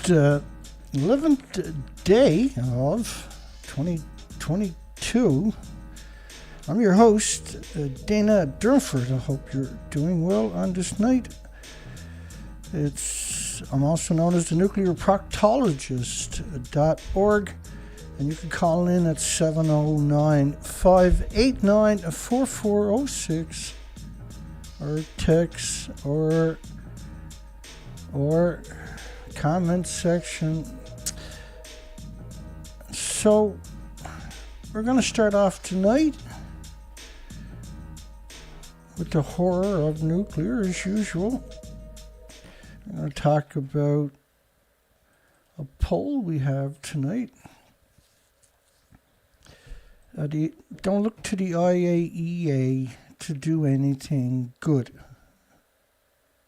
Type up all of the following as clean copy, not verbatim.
11th day of 2022. I'm your host, Dana Durnford. I hope you're doing well on this night. I'm also known as the nuclearproctologist.org, and you can call in at 709-589-4406 or text or comment section. So we're going to start off tonight with the horror of nuclear as usual. I'm going to talk about a poll we have tonight. Don't look to the IAEA to do anything good.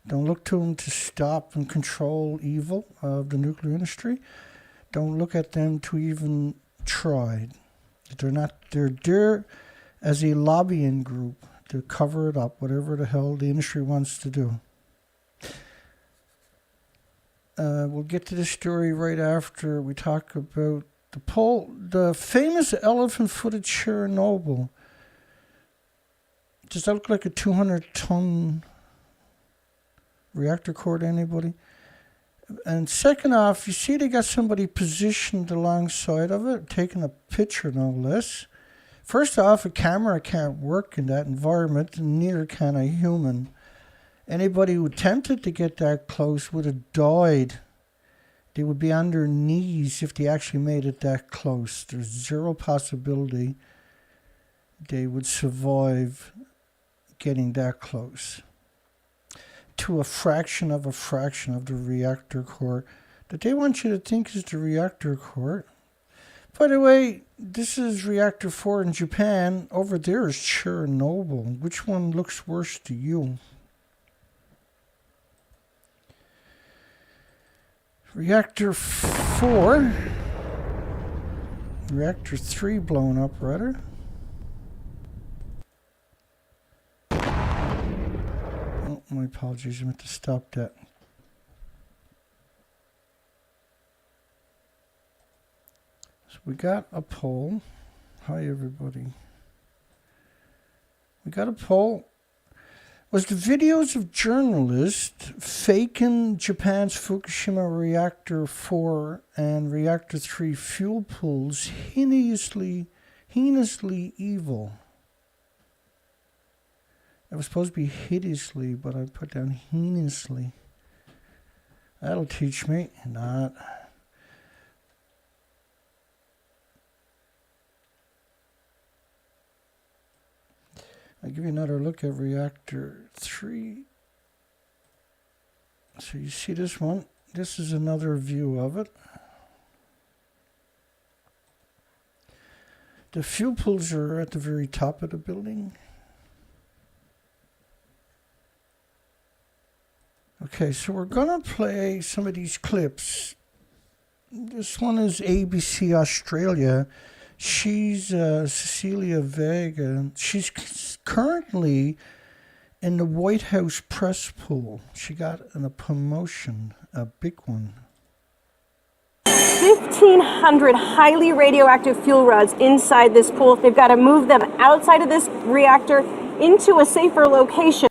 Don't look to them to stop and control evil of the nuclear industry. Don't look at them to even try. They're there as a lobbying group to cover it up, whatever the hell the industry wants to do. We'll get to this story right after we talk about the poll. The famous elephant-footed Chernobyl. Does that look like a 200-ton reactor core to anybody? And second off, you see they got somebody positioned alongside of it, taking a picture no less. First off, a camera can't work in that environment, and neither can a human. Anybody who attempted to get that close would have died. They would be on their knees if they actually made it that close. There's zero possibility they would survive getting that close to a fraction of the reactor core that they want you to think is the reactor core. By the way, this is reactor 4 in Japan. Over there is Chernobyl. Which one looks worse to you? Reactor 4. Reactor 3 blown up, rather. Oh, my apologies. I meant to stop that. So we got a poll. Hi, everybody. We got a poll. Was the videos of journalists faking Japan's Fukushima Reactor 4 and Reactor 3 fuel pools heinously evil? It was supposed to be hideously, but I put down heinously. That'll teach me. Not. I'll give you another look at Reactor 3. So you see this one? This is another view of it. The fuel pools are at the very top of the building. Okay, so we're going to play some of these clips. This one is ABC Australia. She's Cecilia Vega. She's currently in the White House press pool. She got a promotion, a big one. 1,500 highly radioactive fuel rods inside this pool. They've got to move them outside of this reactor into a safer location.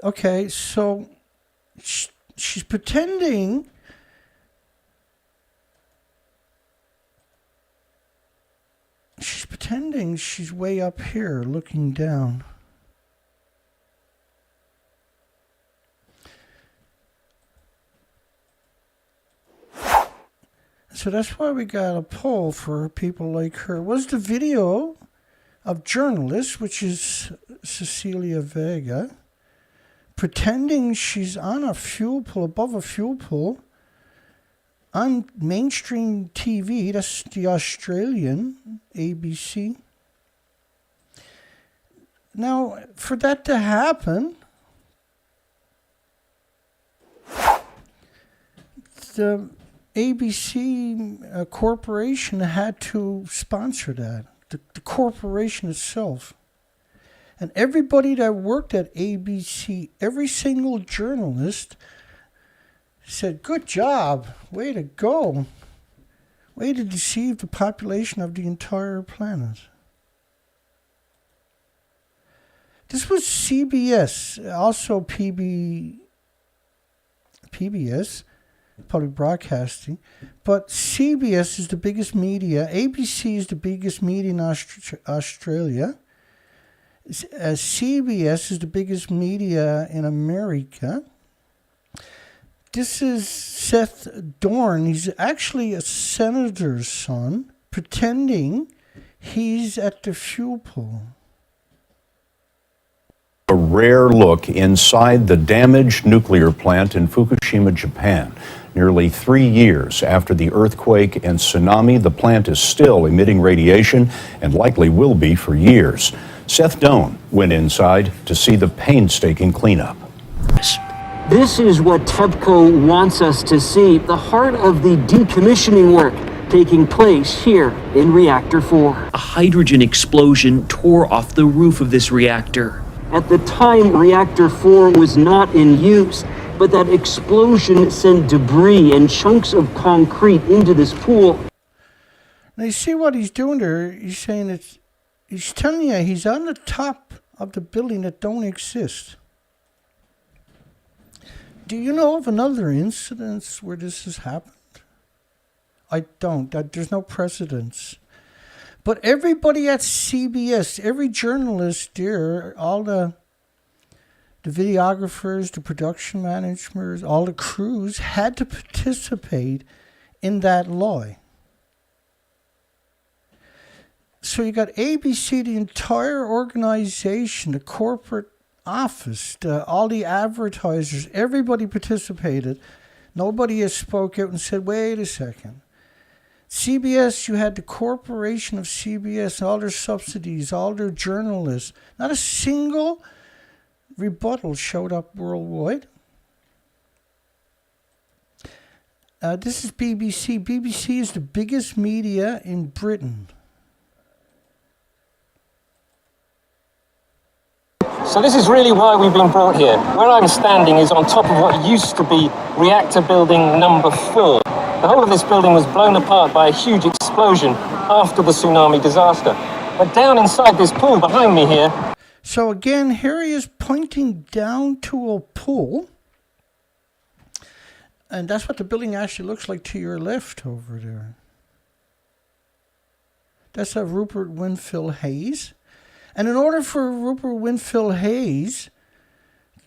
Okay, so she's pretending she's way up here looking down. So that's why we got a poll for people like her. Was the video of journalists, which is Cecilia Vega, pretending she's on a fuel pool, above a fuel pool, on mainstream TV, that's the Australian ABC. Now, for that to happen, the ABC corporation had to sponsor that, the corporation itself. And everybody that worked at ABC, every single journalist, said, "Good job, way to go. Way to deceive the population of the entire planet." This was CBS, also PBS, Public Broadcasting, but CBS is the biggest media. ABC is the biggest media in Australia. CBS is the biggest media in America. This is Seth Dorn. He's actually a senator's son, pretending he's at the fuel pool. A rare look inside the damaged nuclear plant in Fukushima, Japan. Nearly 3 years after the earthquake and tsunami, the plant is still emitting radiation and likely will be for years. Seth Doan went inside to see the painstaking cleanup. This is what TEPCO wants us to see, the heart of the decommissioning work taking place here in Reactor 4. A hydrogen explosion tore off the roof of this reactor. At the time, Reactor 4 was not in use, but that explosion sent debris and chunks of concrete into this pool. Now you see what he's doing there? He's saying he's telling you he's on the top of the building that don't exist. Do you know of another incident where this has happened? I don't. There's no precedence. But everybody at CBS, every journalist there, all the videographers, the production managers, all the crews had to participate in that lie. So you got ABC, the entire organization, the corporate office, all the advertisers, everybody participated. Nobody has spoke out and said, wait a second. CBS, you had the corporation of CBS, all their subsidies, all their journalists. Not a single rebuttal showed up worldwide. This is BBC. BBC is the biggest media in Britain. So this is really why we've been brought here. Where I'm standing is on top of what used to be reactor building number 4. The whole of this building was blown apart by a huge explosion after the tsunami disaster. But down inside this pool behind me here... So again, here he is pointing down to a pool. And that's what the building actually looks like to your left over there. That's a Rupert Winfield Hayes. And in order for Rupert Winfield Hayes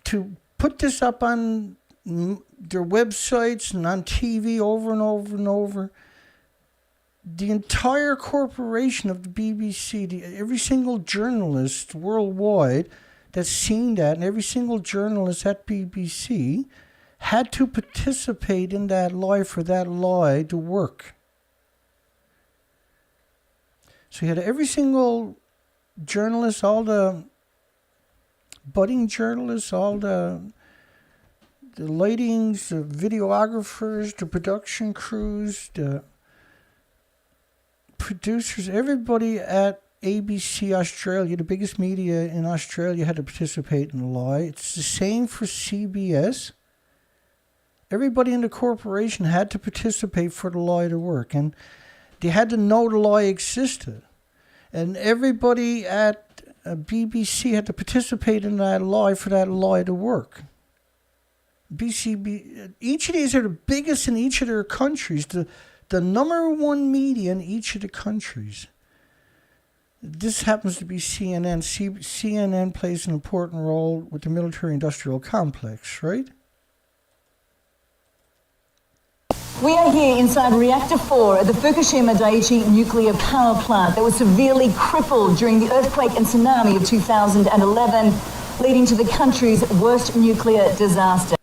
to put this up on their websites and on TV over and over and over, the entire corporation of the BBC, every single journalist worldwide that's seen that, and every single journalist at BBC had to participate in that lie for that lie to work. So you had every single journalists, all the budding journalists, all the lightings, the videographers, the production crews, the producers, everybody at ABC Australia, the biggest media in Australia, had to participate in the lie. It's the same for CBS. Everybody in the corporation had to participate for the lie to work, and they had to know the lie existed. And everybody at BBC had to participate in that lie for that lie to work. Each of these are the biggest in each of their countries, the number one media in each of the countries. This happens to be CNN. CNN plays an important role with the military-industrial complex, right? We are here inside Reactor 4 at the Fukushima Daiichi nuclear power plant that was severely crippled during the earthquake and tsunami of 2011, leading to the country's worst nuclear disaster.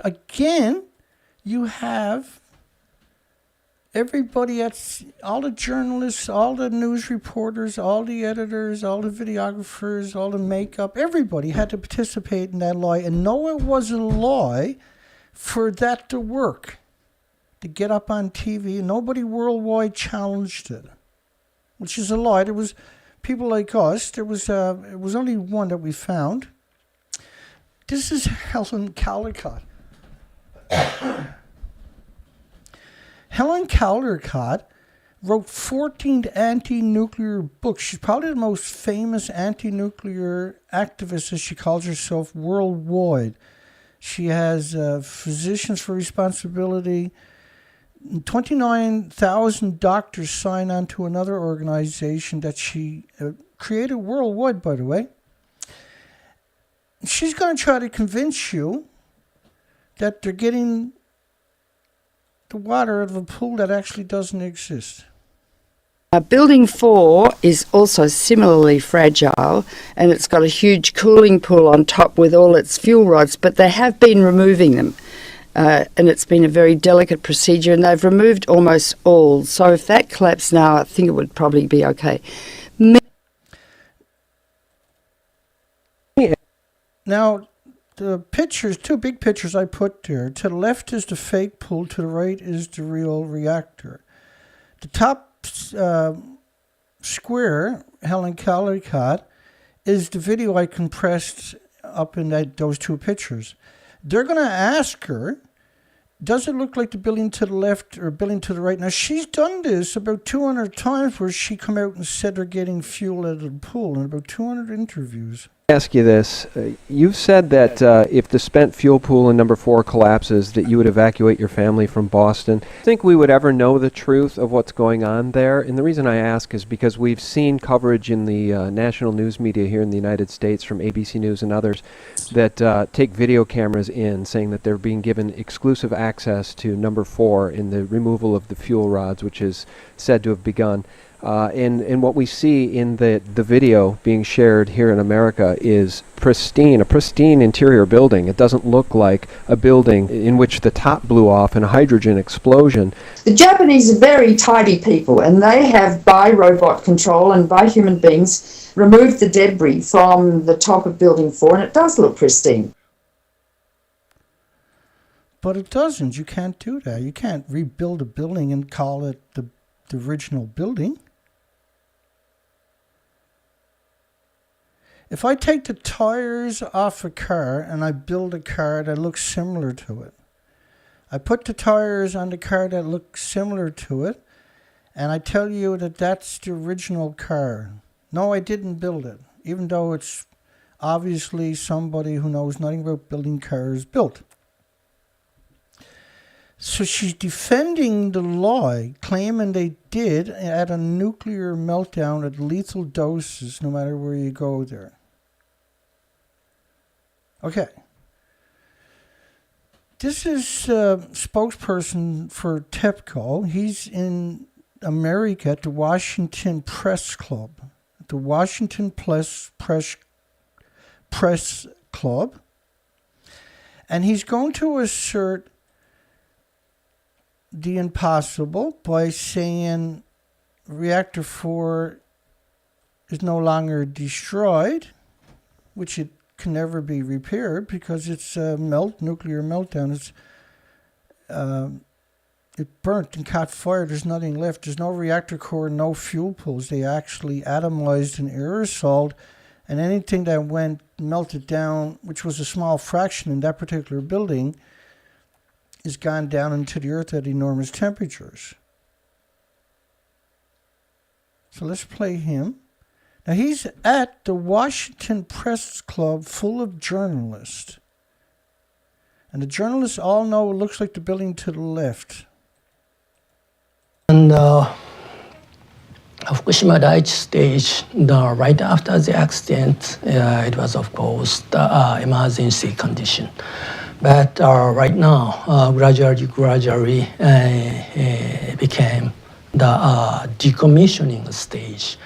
Again, you have everybody all the journalists, all the news reporters, all the editors, all the videographers, all the makeup, everybody had to participate in that lie. And no, it wasn't a lie for that to work, to get up on TV. Nobody worldwide challenged it, which is a lie. There was people like us. It was only one that we found. This is Helen Caldicott. Helen Caldicott wrote 14 anti-nuclear books. She's probably the most famous anti-nuclear activist, as she calls herself, worldwide. She has Physicians for Responsibility. 29,000 doctors sign on to another organization that she created worldwide, by the way. She's going to try to convince you that they're getting the water out of a pool that actually doesn't exist. Building 4 is also similarly fragile, and it's got a huge cooling pool on top with all its fuel rods, but they have been removing them. And it's been a very delicate procedure, and they've removed almost all. So if that collapsed now, I think it would probably be okay. Now, the pictures, two big pictures I put there. To the left is the fake pool, to the right is the real reactor. The top square, Helen Caldicott, is the video I compressed up in those two pictures. They're going to ask her, does it look like the building to the left or building to the right? Now, she's done this about 200 times where she come out and said they're getting fuel out of the pool in about 200 interviews. Ask you this. You've said that if the spent fuel pool in number 4 collapses, that you would evacuate your family from Boston. Do you think we would ever know the truth of what's going on there? And the reason I ask is because we've seen coverage in the national news media here in the United States from ABC News and others that take video cameras in, saying that they're being given exclusive access to number 4 in the removal of the fuel rods, which is said to have begun. And what we see in the video being shared here in America is a pristine interior building. It doesn't look like a building in which the top blew off in a hydrogen explosion. The Japanese are very tidy people, and they have, by robot control and by human beings, removed the debris from the top of Building 4, and it does look pristine. But it doesn't. You can't do that. You can't rebuild a building and call it the original building. If I take the tires off a car and I build a car that looks similar to it, I put the tires on the car that looks similar to it, and I tell you that that's the original car. No, I didn't build it, even though it's obviously somebody who knows nothing about building cars built. So she's defending the lie, claiming they did at a nuclear meltdown at lethal doses, no matter where you go there. Okay. This is spokesperson for TEPCO. He's in America at the Washington Press Club. The Washington Press Club. And he's going to assert the impossible by saying reactor 4 is no longer destroyed, which it can never be repaired because it's nuclear meltdown. It burnt and caught fire. There's nothing left. There's no reactor core, no fuel pools. They actually atomized and aerosoled, and anything that went melted down, which was a small fraction in that particular building, is gone down into the earth at enormous temperatures. So let's play him. Now he's at the Washington Press Club full of journalists. And the journalists all know it looks like the building to the left. And Fukushima Daiichi stage, right after the accident, it was of course the emergency condition. But right now, gradually became the decommissioning stage,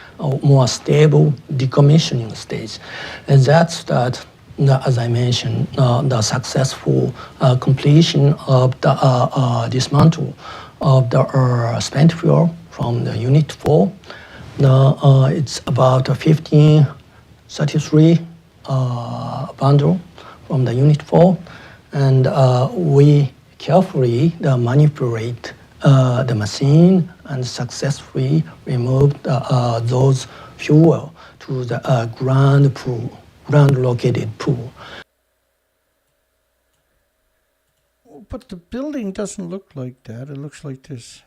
more stable decommissioning stage. And that's that, as I mentioned, the successful completion of the dismantle of the spent fuel from the Unit 4. It's about 1533 bundle from the Unit 4. And we carefully manipulate the machine and successfully remove those fuel to the ground located pool. but the building doesn't look like that. It looks like this.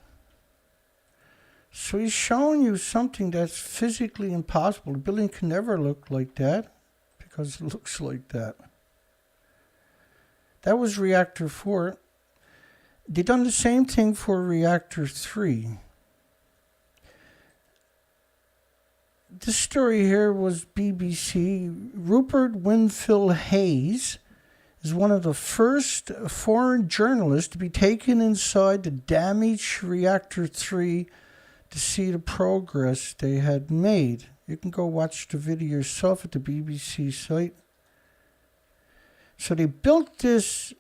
So he's showing you something that's physically impossible. The building can never look like that because it looks like that. That was reactor 4. They done the same thing for reactor 3. This story here was BBC. Rupert Winfield Hayes is one of the first foreign journalists to be taken inside the damaged reactor 3 to see the progress they had made. You can go watch the video yourself at the BBC site. So they built this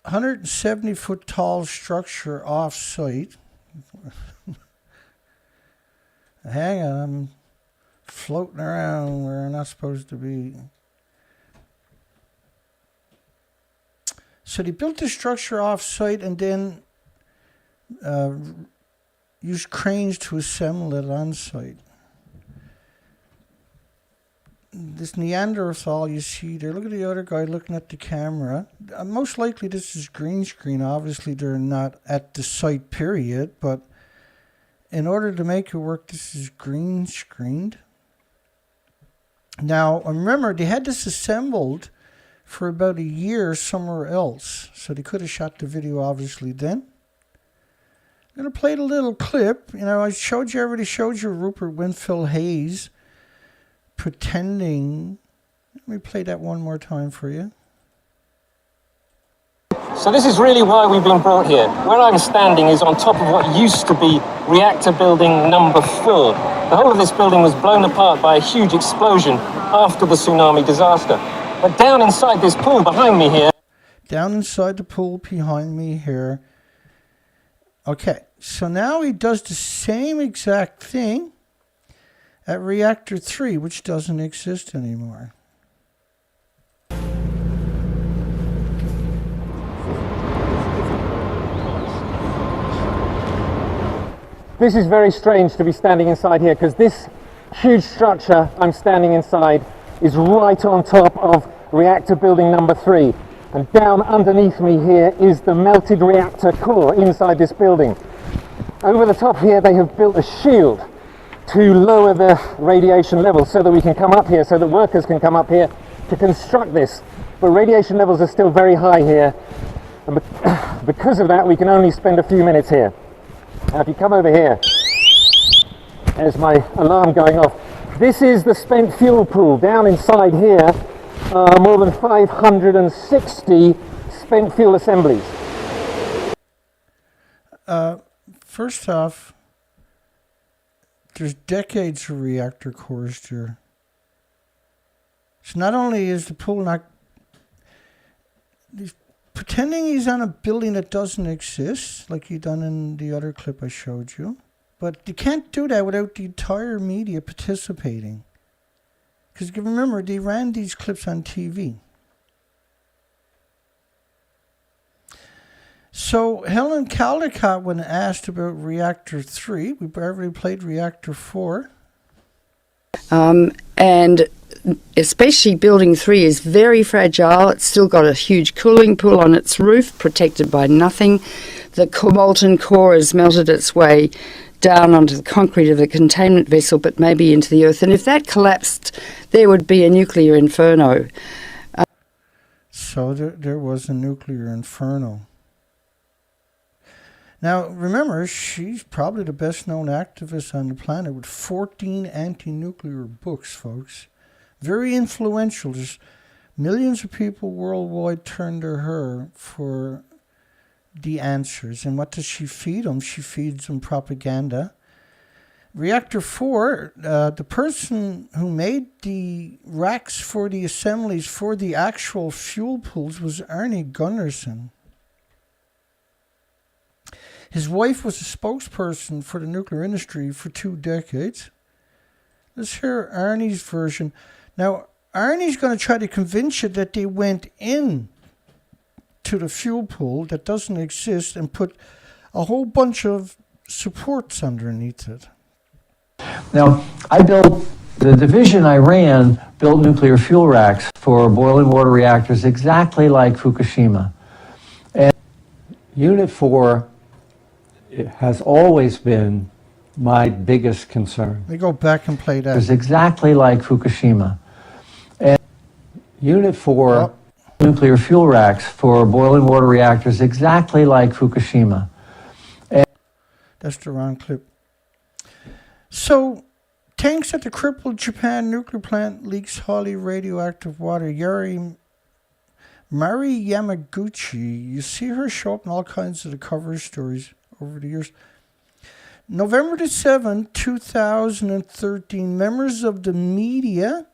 170-foot tall structure off-site. Hang on, I'm floating around where I'm not supposed to be. So they built the structure off-site and then used cranes to assemble it on-site. This Neanderthal you see there, look at the other guy looking at the camera. Most likely this is green screen. Obviously they're not at the site period, but in order to make it work, this is green screened. Now, remember, they had this assembled for about a year somewhere else, so they could have shot the video obviously then. I'm going to play the little clip. You know, I already showed you Rupert Winfield Hayes pretending. Let me play that one more time for you. So this is really why we've been brought here. Where I'm standing is on top of what used to be reactor building number 4. The whole of this building was blown apart by a huge explosion after the tsunami disaster. But down inside this pool behind me here... Down inside the pool behind me here. Okay, so now he does the same exact thing at reactor 3, which doesn't exist anymore. This is very strange to be standing inside here because this huge structure I'm standing inside is right on top of reactor building number 3. And down underneath me here is the melted reactor core inside this building. Over the top here they have built a shield to lower the radiation levels so that we can come up here, so that workers can come up here to construct this. But radiation levels are still very high here, and because of that we can only spend a few minutes here. Now if you come over here, there's my alarm going off. This is the spent fuel pool. Down inside here are more than 560 spent fuel assemblies. First off, there's decades of reactor cores there. So not only is the pool not... He's pretending he's on a building that doesn't exist, like he done in the other clip I showed you. But you can't do that without the entire media participating. Because remember, they ran these clips on TV. So Helen Caldecott, when asked about reactor 3, we already played reactor 4. And especially building 3 is very fragile. It's still got a huge cooling pool on its roof, protected by nothing. The molten core has melted its way down onto the concrete of the containment vessel, but maybe into the earth. And if that collapsed, there would be a nuclear inferno. So there was a nuclear inferno. Now, remember, she's probably the best-known activist on the planet with 14 anti-nuclear books, folks. Very influential. Just millions of people worldwide turn to her for the answers. And what does she feed them? She feeds them propaganda. Reactor 4, the person who made the racks for the assemblies for the actual fuel pools was Arnie Gunnarsson. His wife was a spokesperson for the nuclear industry for 2 decades. Let's hear Arnie's version. Now, Arnie's going to try to convince you that they went in to the fuel pool that doesn't exist and put a whole bunch of supports underneath it. Now, the division I ran built nuclear fuel racks for boiling water reactors exactly like Fukushima. Unit 4 has always been my biggest concern. They go back and play that. It's exactly like Fukushima. And Unit 4 nuclear fuel racks for boiling water reactors exactly like Fukushima. And that's the wrong clip. So, tanks at the crippled Japan nuclear plant leaks highly radioactive water. Mari Yamaguchi, you see her show up in all kinds of the cover stories over the years. November the 7th, 2013, members of the media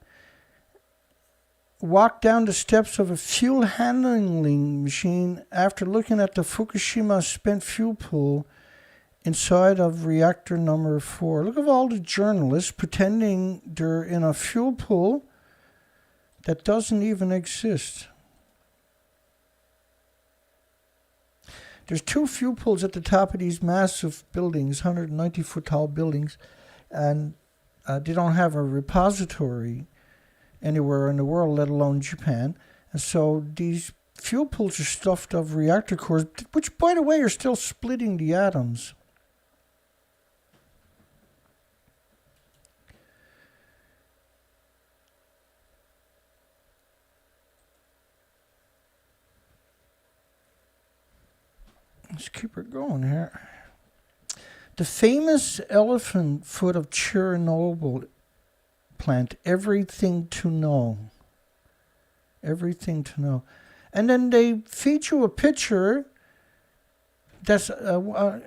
walked down the steps of a fuel handling machine after looking at the Fukushima spent fuel pool inside of reactor number 4. Look at all the journalists pretending they're in a fuel pool that doesn't even exist. There's 2 fuel pools at the top of these massive buildings, 190-foot tall buildings, and they don't have a repository anywhere in the world, let alone Japan. And so these fuel pools are stuffed of reactor cores, which, by the way, are still splitting the atoms. Let's keep her going here. The famous elephant foot of Chernobyl plant, everything to know. Everything to know. And then they feed you a picture that's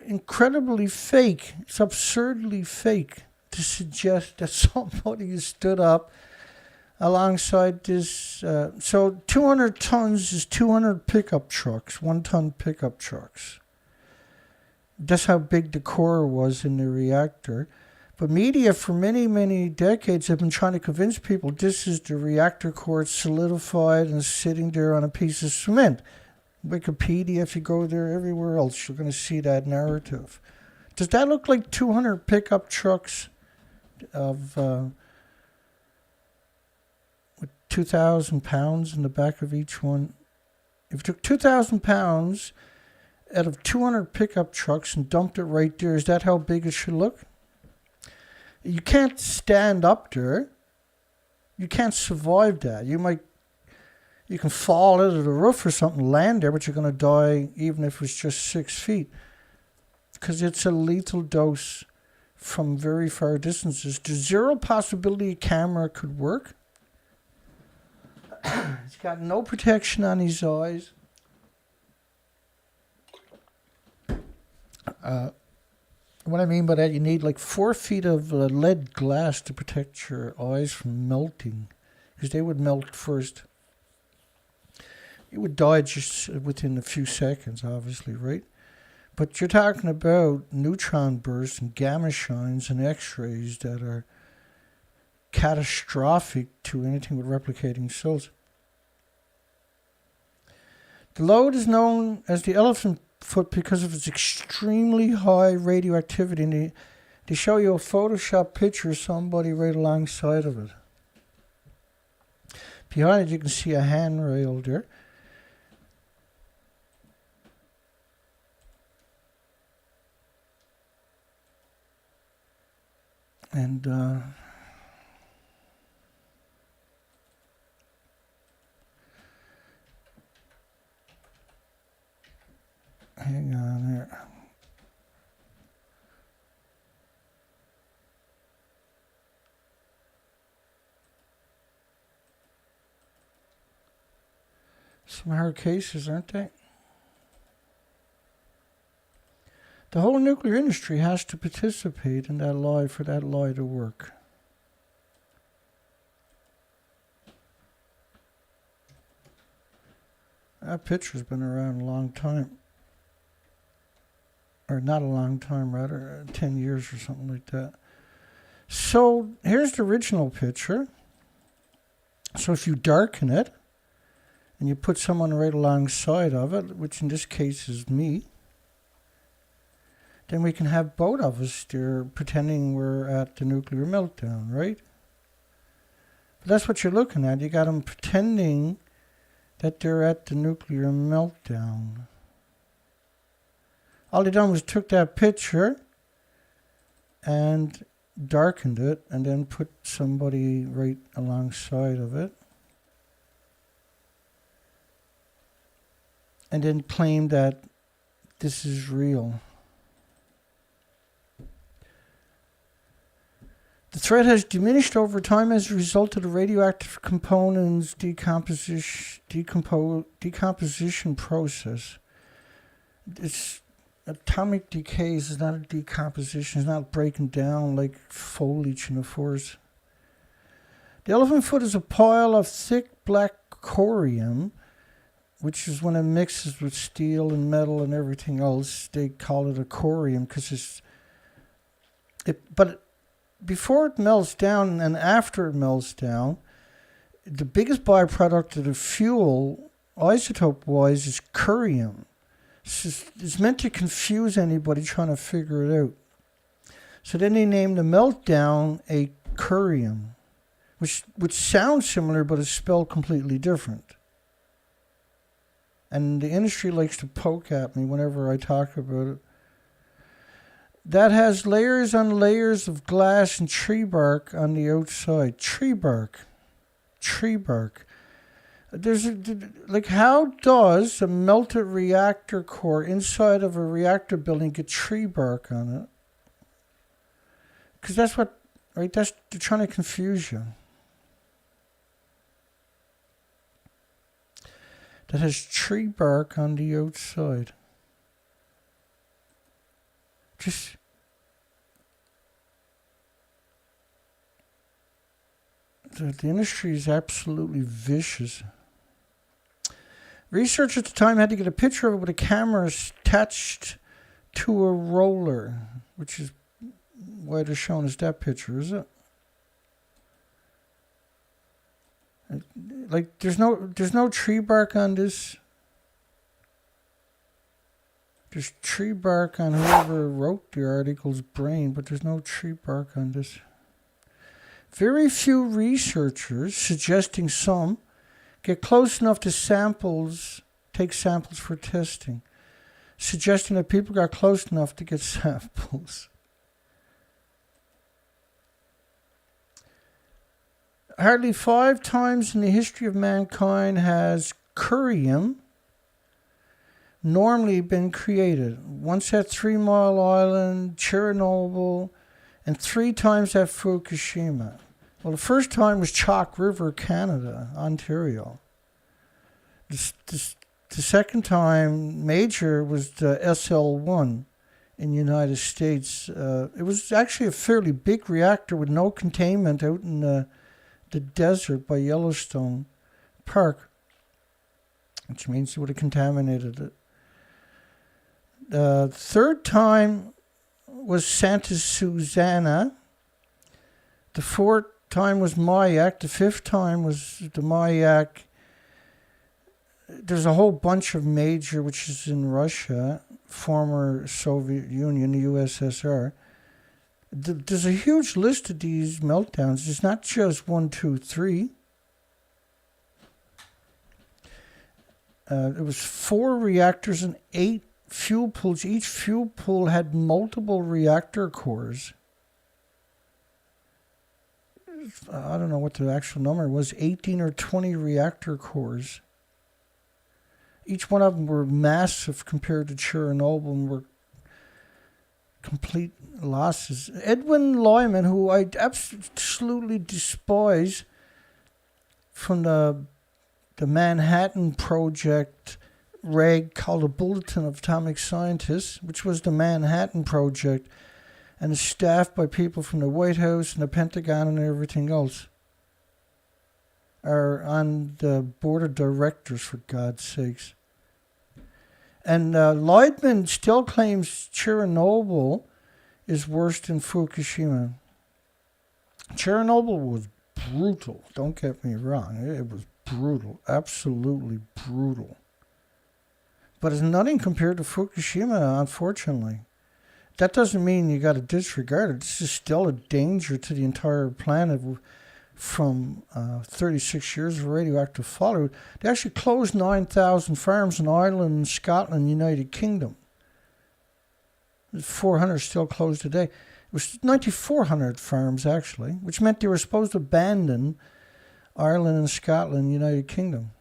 incredibly fake. It's absurdly fake to suggest that somebody stood up alongside this. So 200 tons is 200 pickup trucks, 1-ton pickup trucks. That's how big the core was in the reactor. But media for many, many decades have been trying to convince people this is the reactor core. It's solidified and sitting there on a piece of cement. Wikipedia, if you go there, everywhere else, you're going to see that narrative. Does that look like 200 pickup trucks of with 2,000 pounds in the back of each one? If you took 2,000 pounds out of 200 pickup trucks and dumped it right there, is that how big it should look? You can't stand up there. You can't survive that. You can fall out of the roof or something, land there, but you're going to die even if it's just 6 feet. Because it's a lethal dose from very far distances. There's zero possibility a camera could work. He's got no protection on his eyes. What I mean by that, you need like 4 feet of lead glass to protect your eyes from melting, because they would melt first. You would die just within a few seconds, obviously, right? But you're talking about neutron bursts and gamma shines and X-rays that are catastrophic to anything with replicating cells. The load is known as the elephant foot because of its extremely high radioactivity. And they show you a Photoshop picture of somebody right alongside of it. Behind it, you can see a handrail there. And hang on there. Some hard cases, aren't they? The whole nuclear industry has to participate in that lie for that lie to work. That picture's been around a long time. Or not a long time, rather, 10 years or something like that. So here's the original picture. So if you darken it, and you put someone right alongside of it, which in this case is me, then we can have both of us there pretending we're at the nuclear meltdown, right? But that's what you're looking at. You got them pretending that they're at the nuclear meltdown. All they done was took that picture and darkened it and then put somebody right alongside of it. And then claimed that this is real. The threat has diminished over time as a result of the radioactive components decomposition process. It's atomic decay is not a decomposition. It's not breaking down like foliage in a forest. The elephant foot is a pile of thick black corium, which is when it mixes with steel and metal and everything else. They call it a corium because but before it melts down and after it melts down, the biggest byproduct of the fuel, isotope-wise, is curium. It's meant to confuse anybody trying to figure it out. So then they named the meltdown a curium, which sounds similar but is spelled completely different. And the industry likes to poke at me whenever I talk about it. That has layers on layers of glass and tree bark on the outside. Tree bark. How does a melted reactor core inside of a reactor building get tree bark on it? Because that's they're trying to confuse you. That has tree bark on the outside. The industry is absolutely vicious. Researchers at the time had to get a picture of it with a camera attached to a roller, which is why they're showing us that picture, is it? Like there's no tree bark on this. There's tree bark on whoever wrote the article's brain, but there's no tree bark on this. Very few researchers, suggesting some, get close enough to take samples for testing, suggesting that people got close enough to get samples. Hardly 5 times in the history of mankind has curium normally been created. Once at 3 Mile Island, Chernobyl, and 3 times at Fukushima. Well, the first time was Chalk River, Canada, Ontario. The second time major was the SL1 in the United States. It was actually a fairly big reactor with no containment out in the desert by Yellowstone Park, which means it would have contaminated it. The third time was Santa Susana. The fourth time was Mayak. The fifth time was the Mayak. There's a whole bunch of major, which is in Russia, former Soviet Union, the USSR. There's a huge list of these meltdowns. It's not just 1, 2, 3. It was 4 reactors and 8 fuel pools. Each fuel pool had multiple reactor cores. I don't know what the actual number was, 18 or 20 reactor cores. Each one of them were massive compared to Chernobyl and were complete losses. Edwin Lyman, who I absolutely despise, from the Manhattan Project rag called the Bulletin of Atomic Scientists, which was the Manhattan Project, and is staffed by people from the White House and the Pentagon and everything else, are on the board of directors, for God's sakes. And Leidman still claims Chernobyl is worse than Fukushima. Chernobyl was brutal, don't get me wrong. It was brutal, absolutely brutal. But it's nothing compared to Fukushima, unfortunately. That doesn't mean you got to disregard it. This is still a danger to the entire planet from 36 years of radioactive fallout. They actually closed 9,000 farms in Ireland, Scotland, United Kingdom. 400 still closed today. It was 9,400 farms, actually, which meant they were supposed to abandon Ireland and Scotland, United Kingdom.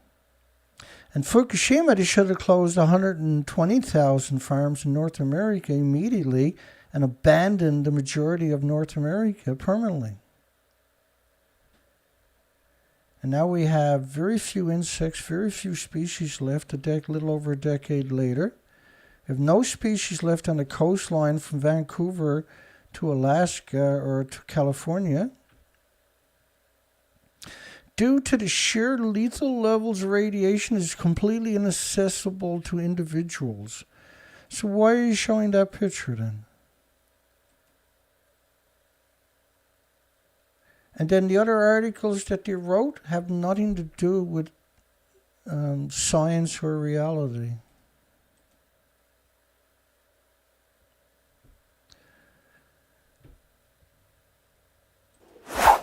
And Fukushima, they should have closed 120,000 farms in North America immediately and abandoned the majority of North America permanently. And now we have very few insects, very few species left a little over a decade later. We have no species left on the coastline from Vancouver to Alaska or to California. Due to the sheer lethal levels of radiation, is completely inaccessible to individuals. So why are you showing that picture then? And then the other articles that they wrote have nothing to do with science or reality.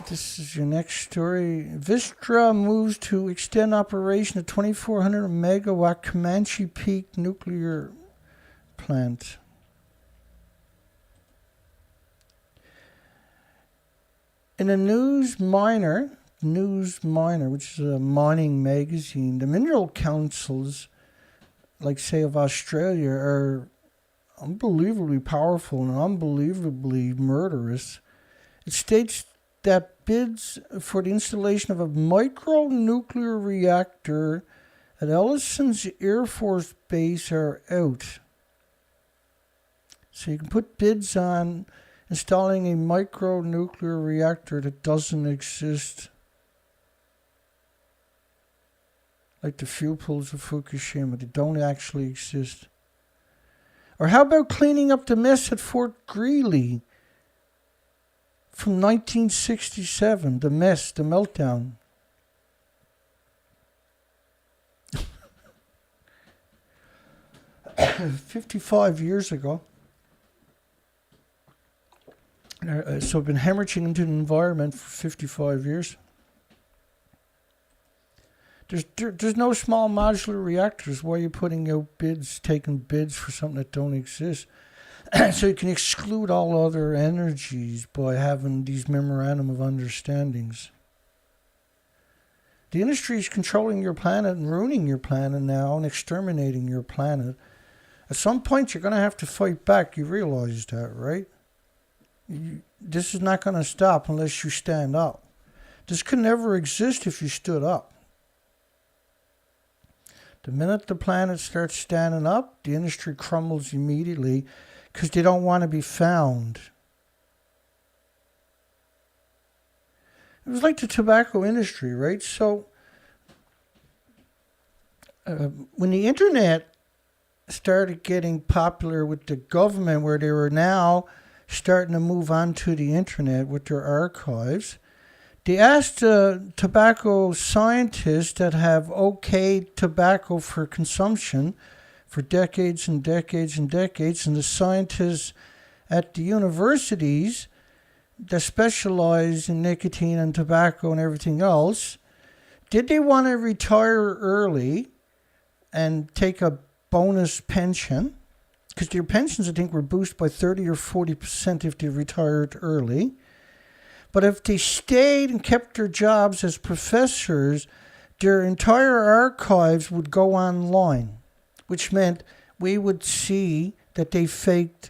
This is your next story. Vistra moves to extend operation of 2,400 megawatt Comanche Peak nuclear plant. In a News Miner, which is a mining magazine, the mineral councils, like say of Australia, are unbelievably powerful and unbelievably murderous. It states that bids for the installation of a micro-nuclear reactor at Ellison's Air Force Base are out. So you can put bids on installing a micro-nuclear reactor that doesn't exist. Like the fuel pools of Fukushima, they don't actually exist. Or how about cleaning up the mess at Fort Greely from 1967, the mess, the meltdown. $55 years ago. So I've been hemorrhaging into the environment for 55 years. There's no small modular reactors. Why are you putting out bids, taking bids for something that don't exist? So you can exclude all other energies by having these memorandum of understandings. The industry is controlling your planet and ruining your planet now and exterminating your planet. At some point, you're going to have to fight back. You realize that, right? This is not going to stop unless you stand up. This could never exist if you stood up. The minute the planet starts standing up, the industry crumbles immediately because they don't want to be found. It was like the tobacco industry, right? So when the internet started getting popular with the government, where they were now starting to move on to the internet with their archives, they asked tobacco scientists that have okayed tobacco for consumption for decades and decades and decades, and the scientists at the universities that specialize in nicotine and tobacco and everything else, did they want to retire early and take a bonus pension? Because their pensions, I think, were boosted by 30 or 40% if they retired early. But if they stayed and kept their jobs as professors, their entire archives would go online, which meant we would see that they faked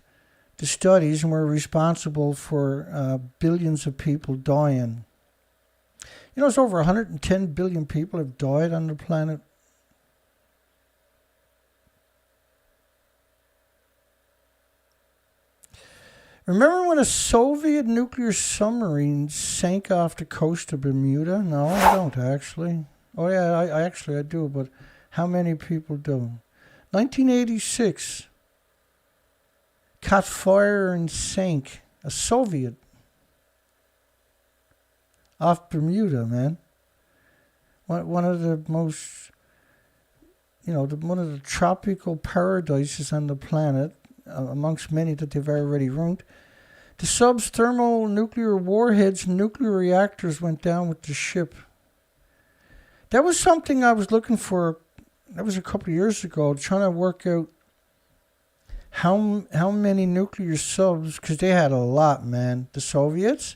the studies and were responsible for billions of people dying. You know, it's over 110 billion people have died on the planet. Remember when a Soviet nuclear submarine sank off the coast of Bermuda? No, I don't actually. Oh yeah, I do, but how many people do? 1986. Caught fire and sank. A Soviet. Off Bermuda, man. One of the most, one of the tropical paradises on the planet, amongst many that they've already ruined. The sub's thermal nuclear warheads and nuclear reactors went down with the ship. That was something I was looking for. That was a couple of years ago, trying to work out how many nuclear subs, because they had a lot, man. The Soviets,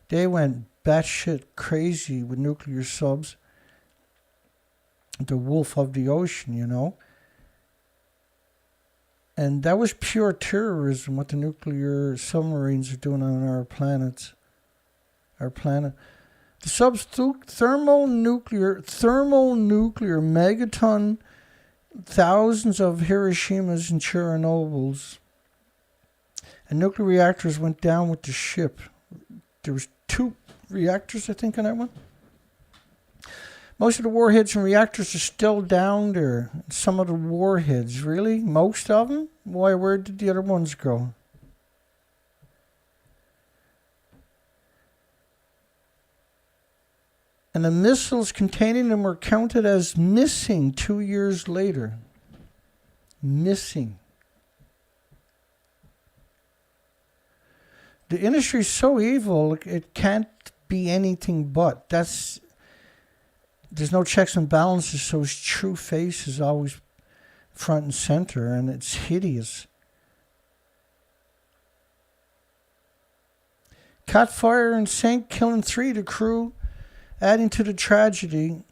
they went batshit crazy with nuclear subs. The wolf of the ocean, you know. And that was pure terrorism, what the nuclear submarines are doing on our planet. The subs thermonuclear megaton, thousands of Hiroshimas and Chernobyls. And nuclear reactors went down with the ship. There was 2 reactors, I think, on that one. Most of the warheads and reactors are still down there. Some of the warheads, really? Most of them? Why, where did the other ones go? And the missiles containing them were counted as missing 2 years later. Missing. The industry is so evil, it can't be anything but. There's no checks and balances, so its true face is always front and center, and it's hideous. Caught fire and sank, killing 3 of the crew, adding to the tragedy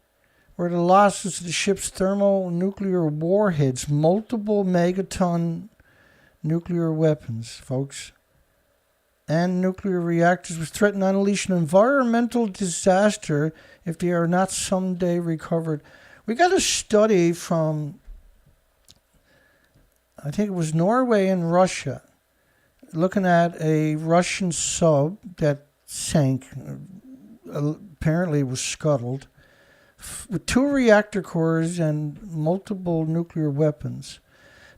were the losses of the ship's thermonuclear warheads, multiple megaton nuclear weapons, folks. And nuclear reactors was threatened to unleash an environmental disaster if they are not someday recovered. We got a study from, I think it was Norway and Russia, looking at a Russian sub that sank, apparently was scuttled, with 2 reactor cores and multiple nuclear weapons.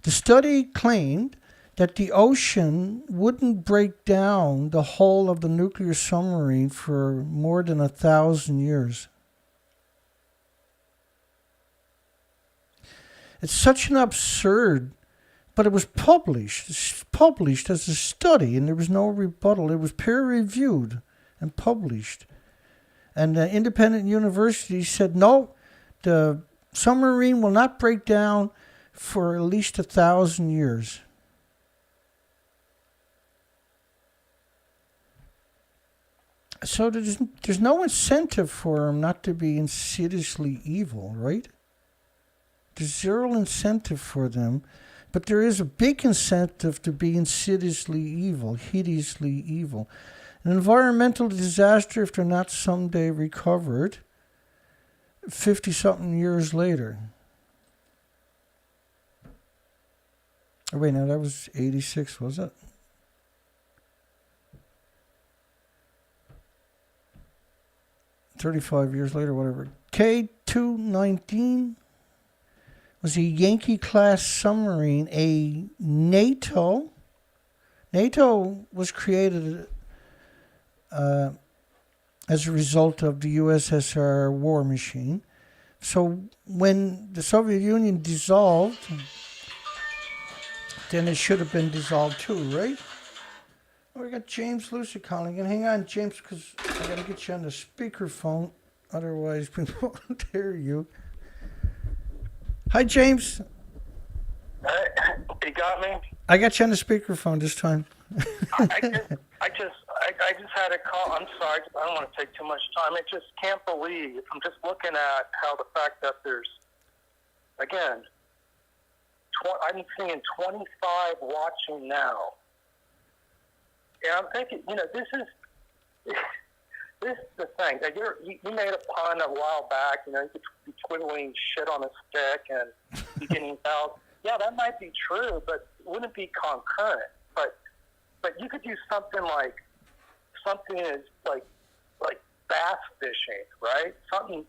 The study claimed that the ocean wouldn't break down the hull of the nuclear submarine for more than 1,000 years. It's such an absurd, but it was published. It's published as a study, and there was no rebuttal. It was peer-reviewed and published. And the independent university said, no, the submarine will not break down for at least 1,000 years. So there's no incentive for them not to be insidiously evil, right? There's zero incentive for them, but there is a big incentive to be insidiously evil, hideously evil. An environmental disaster if they're not someday recovered 50-something years later. Oh, wait, now that was 86, was it? $35 years later, whatever. K-219 was a Yankee-class submarine, a NATO. NATO was created as a result of the USSR war machine. So when the Soviet Union dissolved, then it should have been dissolved too, right? Oh, we got James Lucy calling in. Hang on, James, because I got to get you on the speakerphone. Otherwise, people won't hear you. Hi, James. You got me? I got you on the speakerphone this time. I just had a call. I'm sorry. I don't want to take too much time. I just can't believe. I'm just looking at how the fact that there's, again, I'm seeing 25 watching now. And I'm thinking, this is the thing. You made a pun a while back, you could be twiddling shit on a stick and be getting out. Yeah, that might be true, but it wouldn't be concurrent. But you could do something as bass fishing, right? Something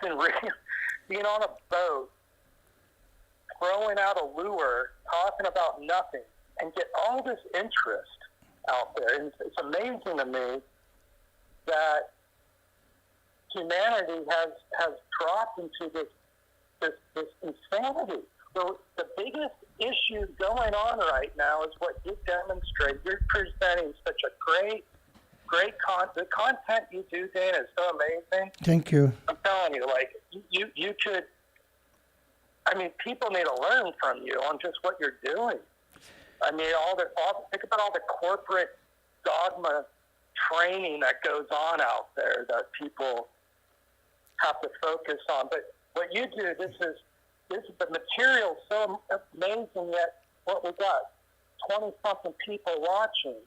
really, being on a boat, throwing out a lure, talking about nothing, and get all this interest out there. And it's amazing to me that humanity has dropped into this insanity. So the biggest issue going on right now is what you demonstrate. You're presenting such a great content. The content you do, Dan, is so amazing. Thank you. I'm telling you, you could. I mean, people need to learn from you on just what you're doing. I mean, think about all the corporate dogma training that goes on out there that people have to focus on. But what you do, this is the material so amazing, yet what we got, 20-something people watching.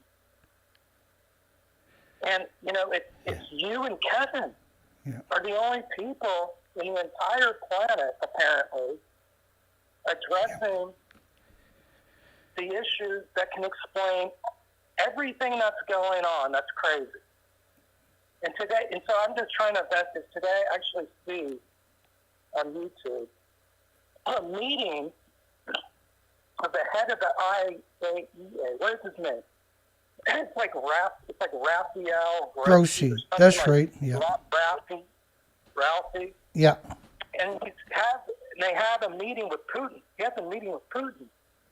And, you know, it's you and Kevin are the only people in the entire planet, apparently, addressing the issues that can explain everything that's going on. That's crazy. And so I'm just trying to vet this. Today, I actually see on YouTube a meeting of the head of the IAEA. What is his name? It's like Raphael Grossi. That's right. Yeah. Ralphie. Yeah. And they have a meeting with Putin. He has a meeting with Putin,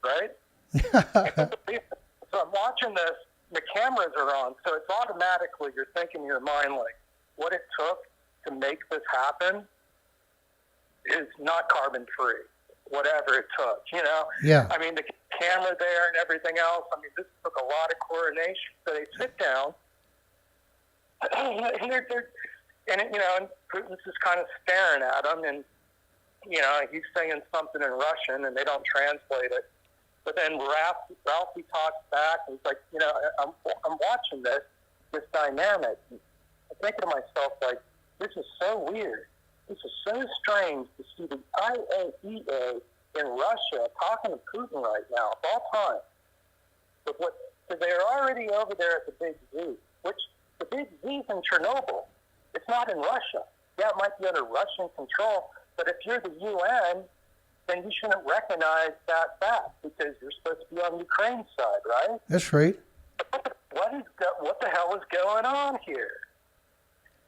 right? So I'm watching this. The cameras are on, so it's automatically you're thinking in your mind like, what it took to make this happen is not carbon free. Whatever it took, you know. Yeah. I mean, the camera there and everything else. I mean, this took a lot of coordination. So they sit down, and Putin's just kind of staring at him, and you know, he's saying something in Russian, and they don't translate it. But then Ralphie talks back, and he's like, you know, I'm watching this dynamic. I'm thinking to myself, like, this is so weird. This is so strange to see the IAEA in Russia talking to Putin right now, of all time. Because they're already over there at the Big Z, which the Big Z's in Chernobyl. It's not in Russia. Yeah, it might be under Russian control, but if you're the UN, then you shouldn't recognize that fact because you're supposed to be on Ukraine's side, right? That's right. What the hell is going on here?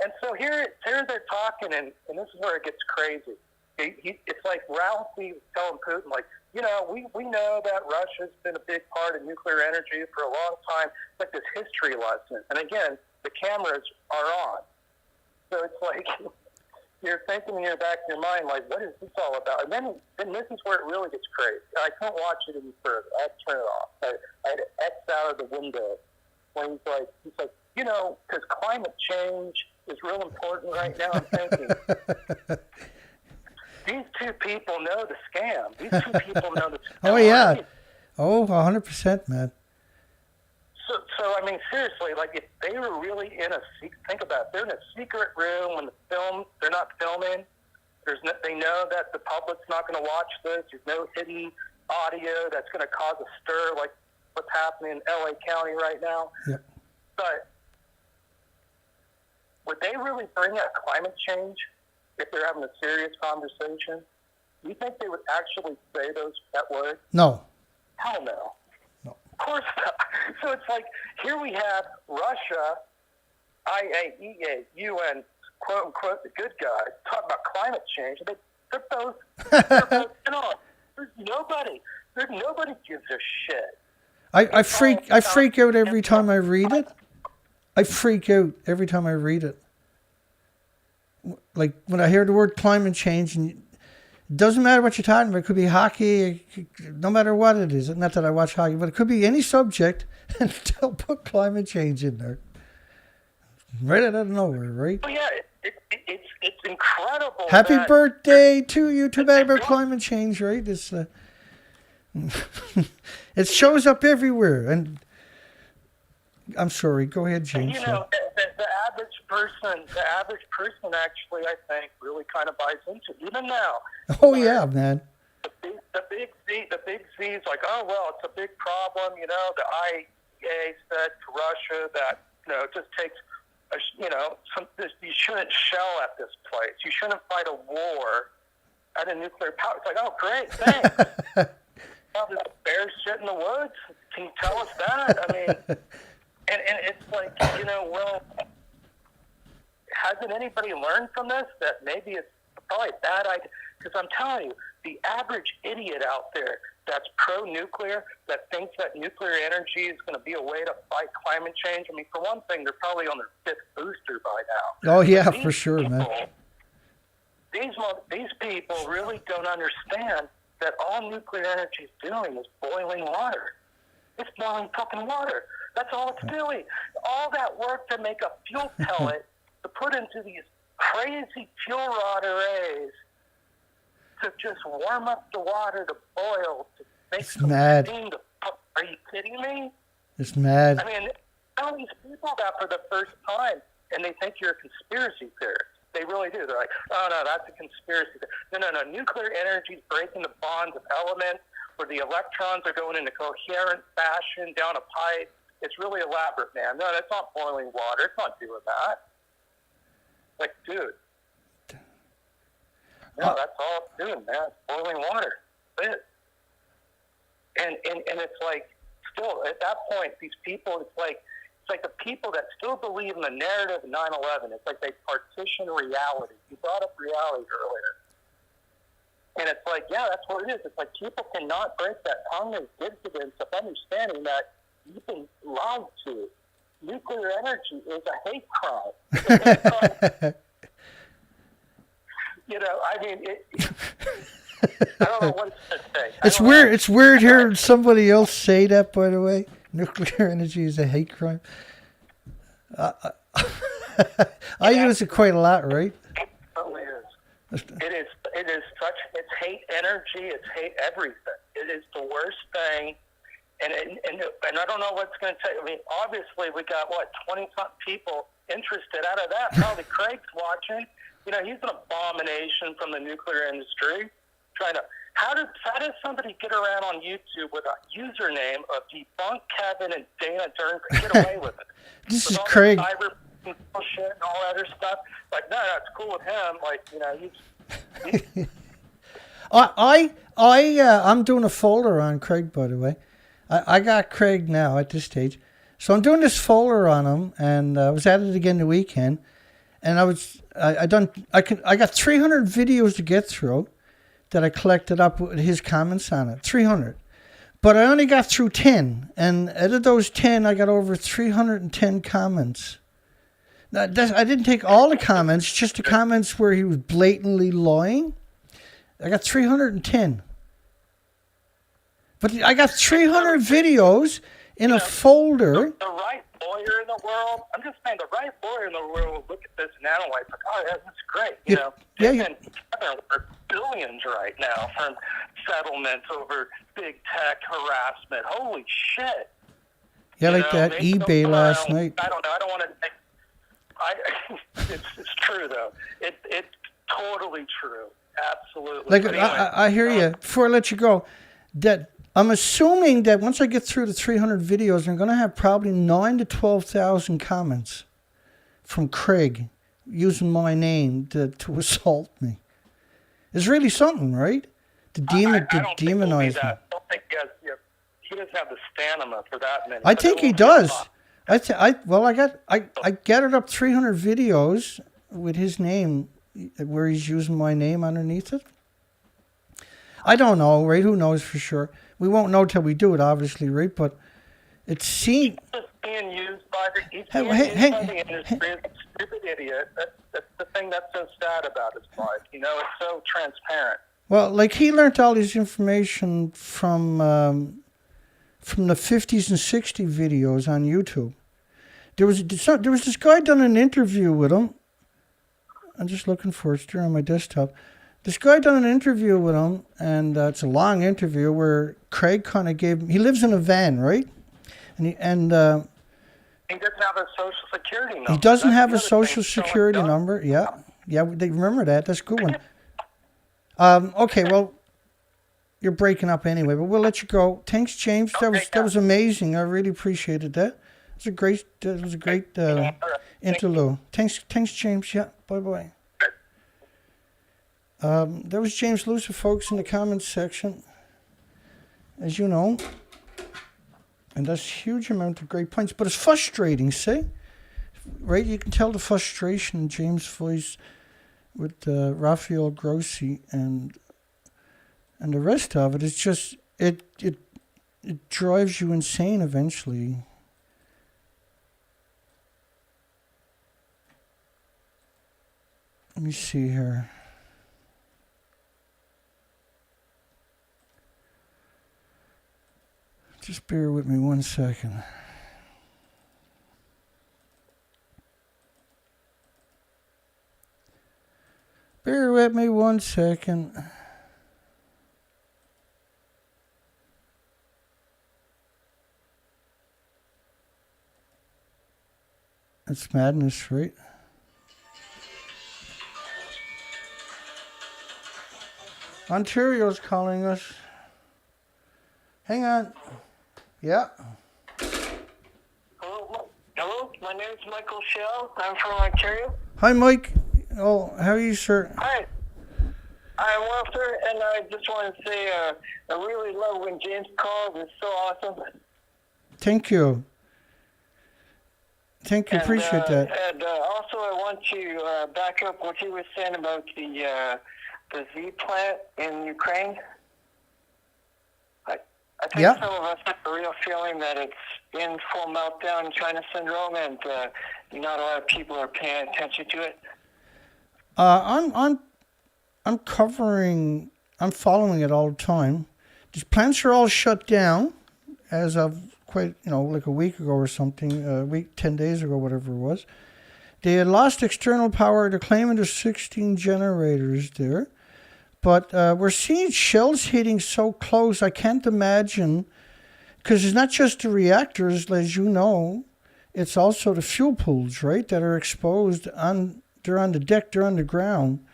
And so here they're talking, and this is where it gets crazy. It's like Ralphie was telling Putin, like, you know, we know that Russia's been a big part of nuclear energy for a long time. It's like this history lesson. And again, the cameras are on. So it's like you're thinking in the back of your mind, like, what is this all about? And then this is where it really gets crazy. I couldn't watch it any further. I had to turn it off. I had to X out of the window when he's like, you know, because climate change is real important right now. I'm thinking, these two people know the scam. These two people know the scam. Oh, yeah. Oh, 100%, man. So I mean, seriously, like, if they were really think about it, they're in a secret room when they're not filming. They know that the public's not going to watch this. There's no hidden audio that's going to cause a stir like what's happening in LA County right now. Yeah. But would they really bring up climate change if they're having a serious conversation? Do you think they would actually say that word? No. Hell no. Of course not. So it's like, here we have Russia, IAEA, UN, quote unquote, the good guys, talking about climate change. And they're both in on. There's nobody gives a shit. I freak out every time I read it. I freak out every time I read it. Like when I hear the word climate change, and it doesn't matter what you're talking about. It could be hockey, no matter what it is. Not that I watch hockey, but it could be any subject, and they'll put climate change in there. Right out of nowhere, right? Oh yeah, it's incredible. Happy birthday to you. Too bad about climate change, right? It's it shows up everywhere, and I'm sorry. Go ahead, James. You know, the average person actually, I think, really kind of buys into it, even now. Oh yeah, man. The big Z is like, oh well, it's a big problem. You know, the IAEA said to Russia that it just takes, you shouldn't shell at this place. You shouldn't fight a war at a nuclear power. It's like, oh great, thanks. Now there's bear shit in the woods. Can you tell us that? I mean. And it's like, well, hasn't anybody learned from this that maybe it's probably a bad idea? Because I'm telling you, the average idiot out there that's pro-nuclear, that thinks that nuclear energy is going to be a way to fight climate change, I mean, for one thing, they're probably on their 5th booster by now. Oh, yeah, for sure, man. These people really don't understand that all nuclear energy is doing is boiling water. It's boiling fucking water. That's all it's doing. All that work to make a fuel pellet to put into these crazy fuel rod arrays to just warm up the water to boil to make It's some mad. steam. Are you kidding me? It's mad. I mean, tell these people that for the first time, and they think you're a conspiracy theorist. They really do. They're like, oh, no, that's a conspiracy theory. No. Nuclear energy is breaking the bonds of elements where the electrons are going in a coherent fashion down a pipe. It's really elaborate, man. No, that's not boiling water. It's not doing that. Like, dude. No, that's all it's doing, man. It's boiling water. That's it. And it's like, still, at that point, these people, it's like the people that still believe in the narrative of 9/11. It's like they partition reality. You brought up reality earlier. And it's like, yeah, that's what it is. It's like people cannot break that cognitive dissonance of understanding that you've been lied to. Nuclear energy is a hate crime. It's a hate crime. You know, I mean, I don't know what to say. It's weird. It's weird hearing somebody else say that. By the way, nuclear energy is a hate crime. I use it quite a lot, right? It certainly is. It is such. It's hate energy. It's hate everything. It is the worst thing. And I don't know what's going to take. I mean, obviously we got 20-something people interested. Out of that, probably Craig's watching. You know, he's an abomination from the nuclear industry. Trying to how does somebody get around on YouTube with a username of Debunked Kevin and Dana Durnford get away with it? This with is all Craig. The cyber bullshit and all that other stuff. Like, no, it's cool with him. Like, you know, I'm doing a folder on Craig, by the way. I got Craig now at this stage, so I'm doing this folder on him, and I was at it again the weekend, and I got 300 videos to get through that I collected up with his comments on it, 300, but I only got through 10, and out of those 10, I got over 310 comments. Now, I didn't take all the comments, just the comments where he was blatantly lying. I got 310. But I got 300 videos in a folder. The right lawyer in the world, I'm just saying, the right lawyer in the world will look at this and analyze, like, oh, yeah, that's great. You know, Kevin are billions right now from settlements over big tech harassment. Holy shit. Yeah, like that eBay last night. I don't know. I don't want to. It's true, though. It's totally true. Absolutely. Like, but anyway, I hear you. Before I let you go, that I'm assuming that once I get through the 300 videos, I'm going to have probably 9,000 to 12,000 comments from Craig using my name to assault me. It's really something, right? To demonize me. I don't think he doesn't have the stamina for that many. I think he does. I gathered up 300 videos with his name, where he's using my name underneath it. I don't know, right? Who knows for sure? We won't know till we do it, obviously, right? But it seems he's being used by the industry as a stupid idiot. That's the thing that's so sad about his life. You know, it's so transparent. Well, like he learned all this information from the 50s and 60s videos on YouTube. There was this guy done an interview with him. I'm just looking for it. It's here on my desktop. This guy done an interview with him, and it's a long interview where Craig kind of gave him. He lives in a van, right? And he doesn't have a social security number. He doesn't have a social security number. Yeah, they remember that. That's a good one. Okay, well, you're breaking up anyway, but we'll let you go. Thanks, James. That was amazing. I really appreciated that. It was a great interlude. Thanks, James. Yeah, bye. There was James Lucer, folks, in the comments section, as you know. And that's a huge amount of great points. But it's frustrating, see? Right? You can tell the frustration in James' voice with Raphael Grossi and the rest of it. It's just, it drives you insane eventually. Let me see here. Just bear with me 1 second. Bear with me 1 second. It's madness, right? Ontario's calling us. Hang on. Yeah. Hello, my name's Michael Shell. I'm from Ontario. Hi, Mike. Oh, how are you, sir? Hi. I'm Walter, and I just want to say I really love when James calls. It's so awesome. Thank you. Thank you. And, Appreciate that. And also, I want to back up what you were saying about the Z plant in Ukraine. I think some of us have a real feeling that it's in full meltdown China syndrome, and not a lot of people are paying attention to it. I'm following it all the time. These plants are all shut down as of like a week ago or something, 10 days ago, whatever it was. They had lost external power. They're claiming there's 16 generators there. But we're seeing shells hitting so close, I can't imagine, because it's not just the reactors, as you know, it's also the fuel pools, right, that are exposed. They're on the deck, they're on the ground.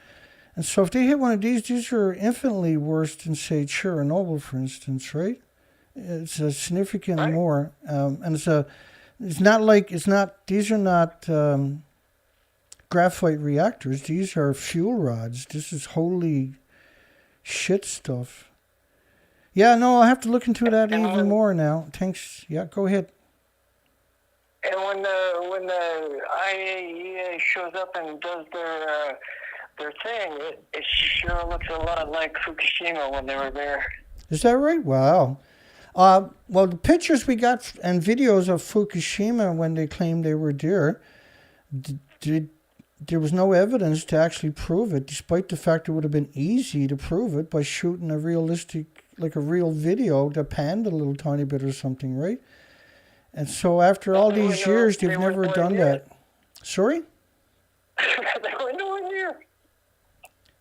And so if they hit one of these are infinitely worse than, say, Chernobyl, for instance, right? It's a significantly more. And these are not graphite reactors. These are fuel rods. This is holy shit stuff. Yeah, no, I'll have to look into that even more now. Thanks. Yeah, go ahead. And when the IAEA shows up and does their thing, it sure looks a lot like Fukushima when they were there. Is that right? Wow. Well, the pictures we got and videos of Fukushima when they claimed they were there, there was no evidence to actually prove it, despite the fact it would have been easy to prove it by shooting a real video that panned a little tiny bit or something, right? And so after all these years, they've never done that. Sorry? They were nowhere near.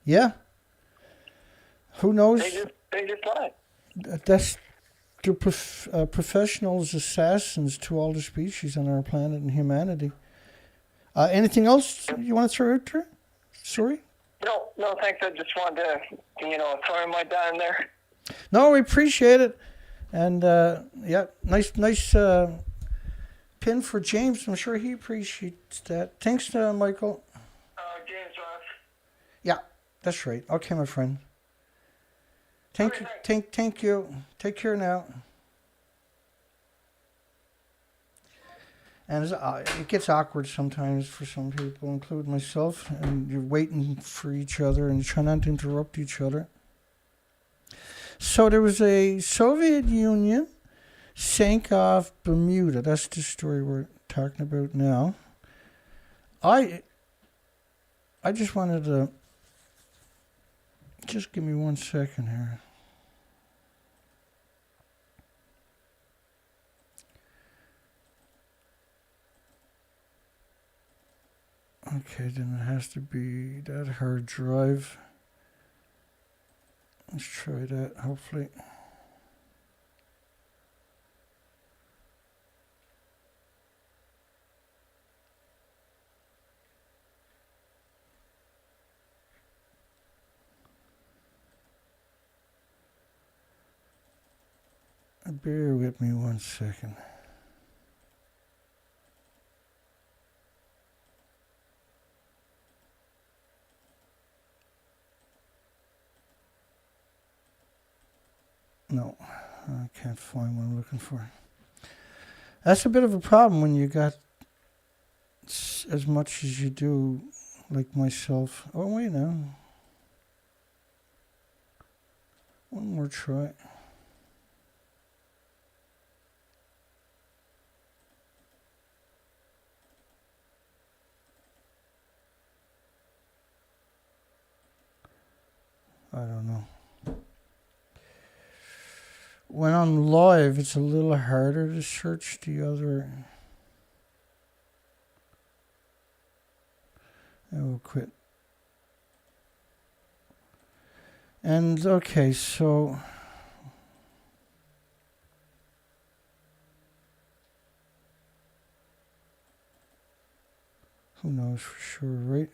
Yeah. Who knows? They just lied. They're professionals, assassins to all the species on our planet and humanity. Anything else you want to throw out there? Sorry? No, thanks. I just wanted to, throw my dime there. No, we appreciate it. And, nice pin for James. I'm sure he appreciates that. Thanks, Michael. James Ross. Yeah, that's right. Okay, my friend. Thank you. Take care now. And it gets awkward sometimes for some people, including myself, and you're waiting for each other and you try not to interrupt each other. So there was a Soviet Union sank off Bermuda. That's the story we're talking about now. I just wanted to... Just give me 1 second here. Okay, then it has to be that hard drive. Let's try that, hopefully. Bear with me 1 second. No, I can't find what I'm looking for. That's a bit of a problem when you got as much as you do, like myself. Oh, wait now. One more try. I don't know. when I'm live, it's a little harder to search the other. I will quit. And okay, so who knows for sure, right?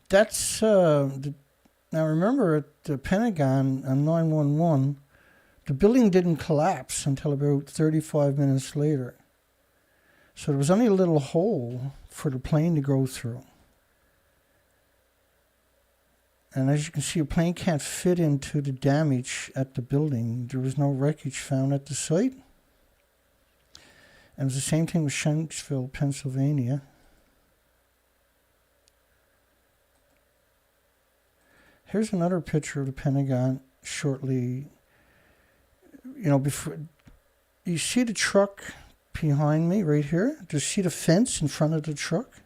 That's now remember at the Pentagon on 911, the building didn't collapse until about 35 minutes later. So there was only a little hole for the plane to go through. And as you can see, a plane can't fit into the damage at the building. There was no wreckage found at the site. And it was the same thing with Shanksville, Pennsylvania. Here's another picture of the Pentagon shortly, before. You see the truck behind me right here? Do you see the fence in front of the truck?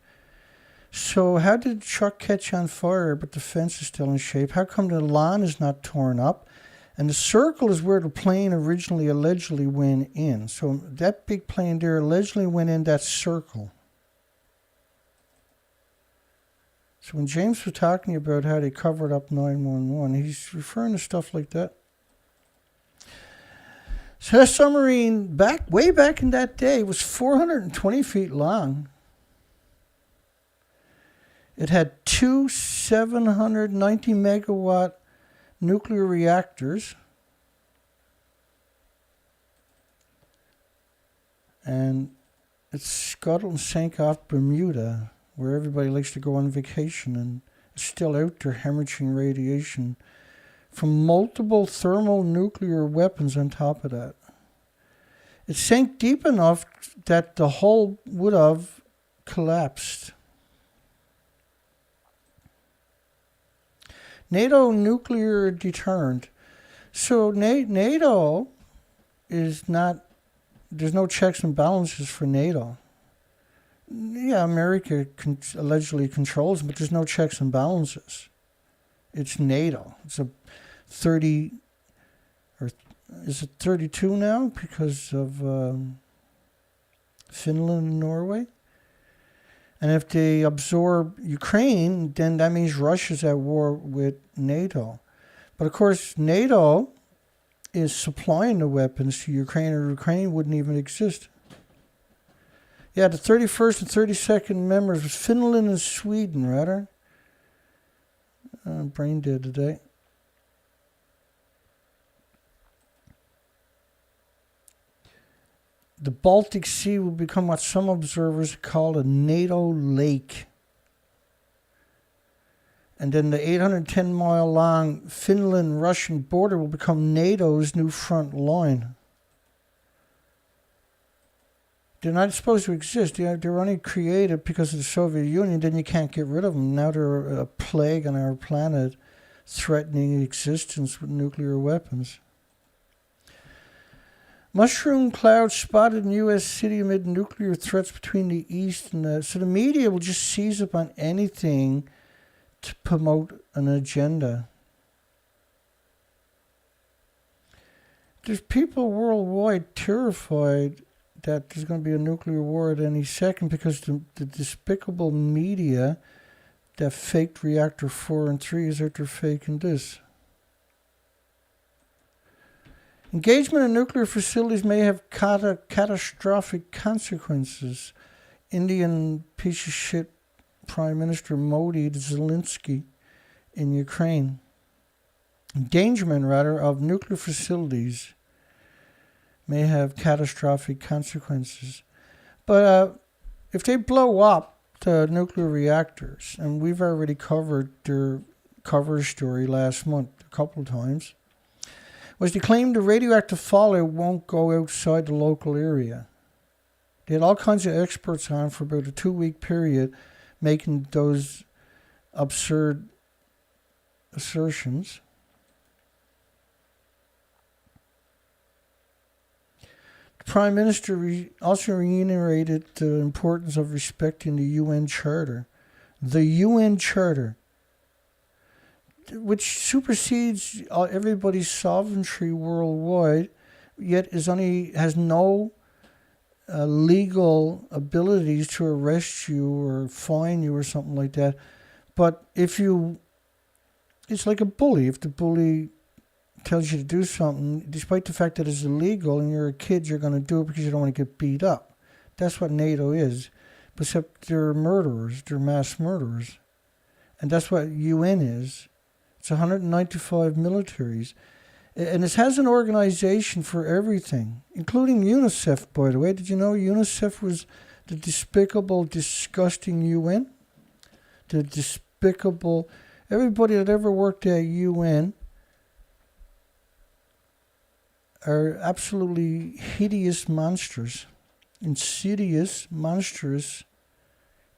So how did the truck catch on fire but the fence is still in shape? How come the lawn is not torn up? And the circle is where the plane originally allegedly went in. So that big plane there allegedly went in that circle. So when James was talking about how they covered up 911, he's referring to stuff like that. So that submarine, way back in that day, was 420 feet long. It had two 790 megawatt nuclear reactors. And it scuttled and sank off Bermuda, where everybody likes to go on vacation, and it's still out there hemorrhaging radiation from multiple thermonuclear weapons on top of that. It sank deep enough that the hull would have collapsed. NATO nuclear deterrent. So NATO is not, there's no checks and balances for NATO. Yeah, America allegedly controls, but there's no checks and balances. It's NATO. It's a 30, or is it 32 now because of Finland and Norway? And if they absorb Ukraine, then that means Russia's at war with NATO. But of course, NATO is supplying the weapons to Ukraine, or Ukraine wouldn't even exist. Yeah, the 31st and 32nd members was Finland and Sweden, rather. I'm brain dead today. The Baltic Sea will become what some observers call a NATO lake. And then the 810-mile-long Finland-Russian border will become NATO's new front line. They're not supposed to exist. They're only created because of the Soviet Union. Then you can't get rid of them. Now they're a plague on our planet, threatening existence with nuclear weapons. Mushroom cloud spotted in U.S. city amid nuclear threats between the East and the... So the media will just seize upon anything to promote an agenda. There's people worldwide terrified that there's going to be a nuclear war at any second because the despicable media that faked reactor 4 and 3 is out there faking this. Engagement in nuclear facilities may have catastrophic consequences. Indian piece of shit Prime Minister Modi to Zelensky in Ukraine. Endangerment, rather, of nuclear facilities may have catastrophic consequences. But if they blow up the nuclear reactors, and we've already covered their cover story last month a couple of times, was they claimed the radioactive fallout won't go outside the local area. They had all kinds of experts on for about a 2-week period making those absurd assertions. Prime Minister also reiterated the importance of respecting the UN Charter. The UN Charter, which supersedes everybody's sovereignty worldwide, yet has no legal abilities to arrest you or fine you or something like that. But it's like a bully. If the bully tells you to do something, despite the fact that it's illegal and you're a kid, you're going to do it because you don't want to get beat up. That's what NATO is. Except they're murderers. They're mass murderers. And that's what UN is. It's 195 militaries. And it has an organization for everything, including UNICEF, by the way. Did you know UNICEF was the despicable, disgusting UN? The despicable... Everybody that ever worked at UN are absolutely hideous monsters, insidious, monstrous,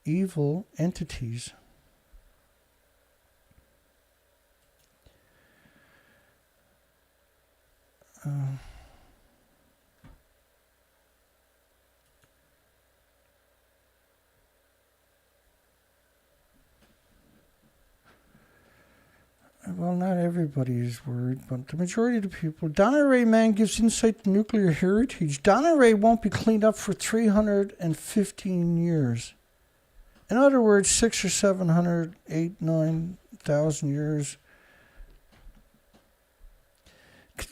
evil entities. Well, not everybody is worried, but the majority of the people. Donna Ray Mann gives insight to nuclear heritage. Donna Ray won't be cleaned up for 315 years. In other words, 600 or 700, 9,000 years.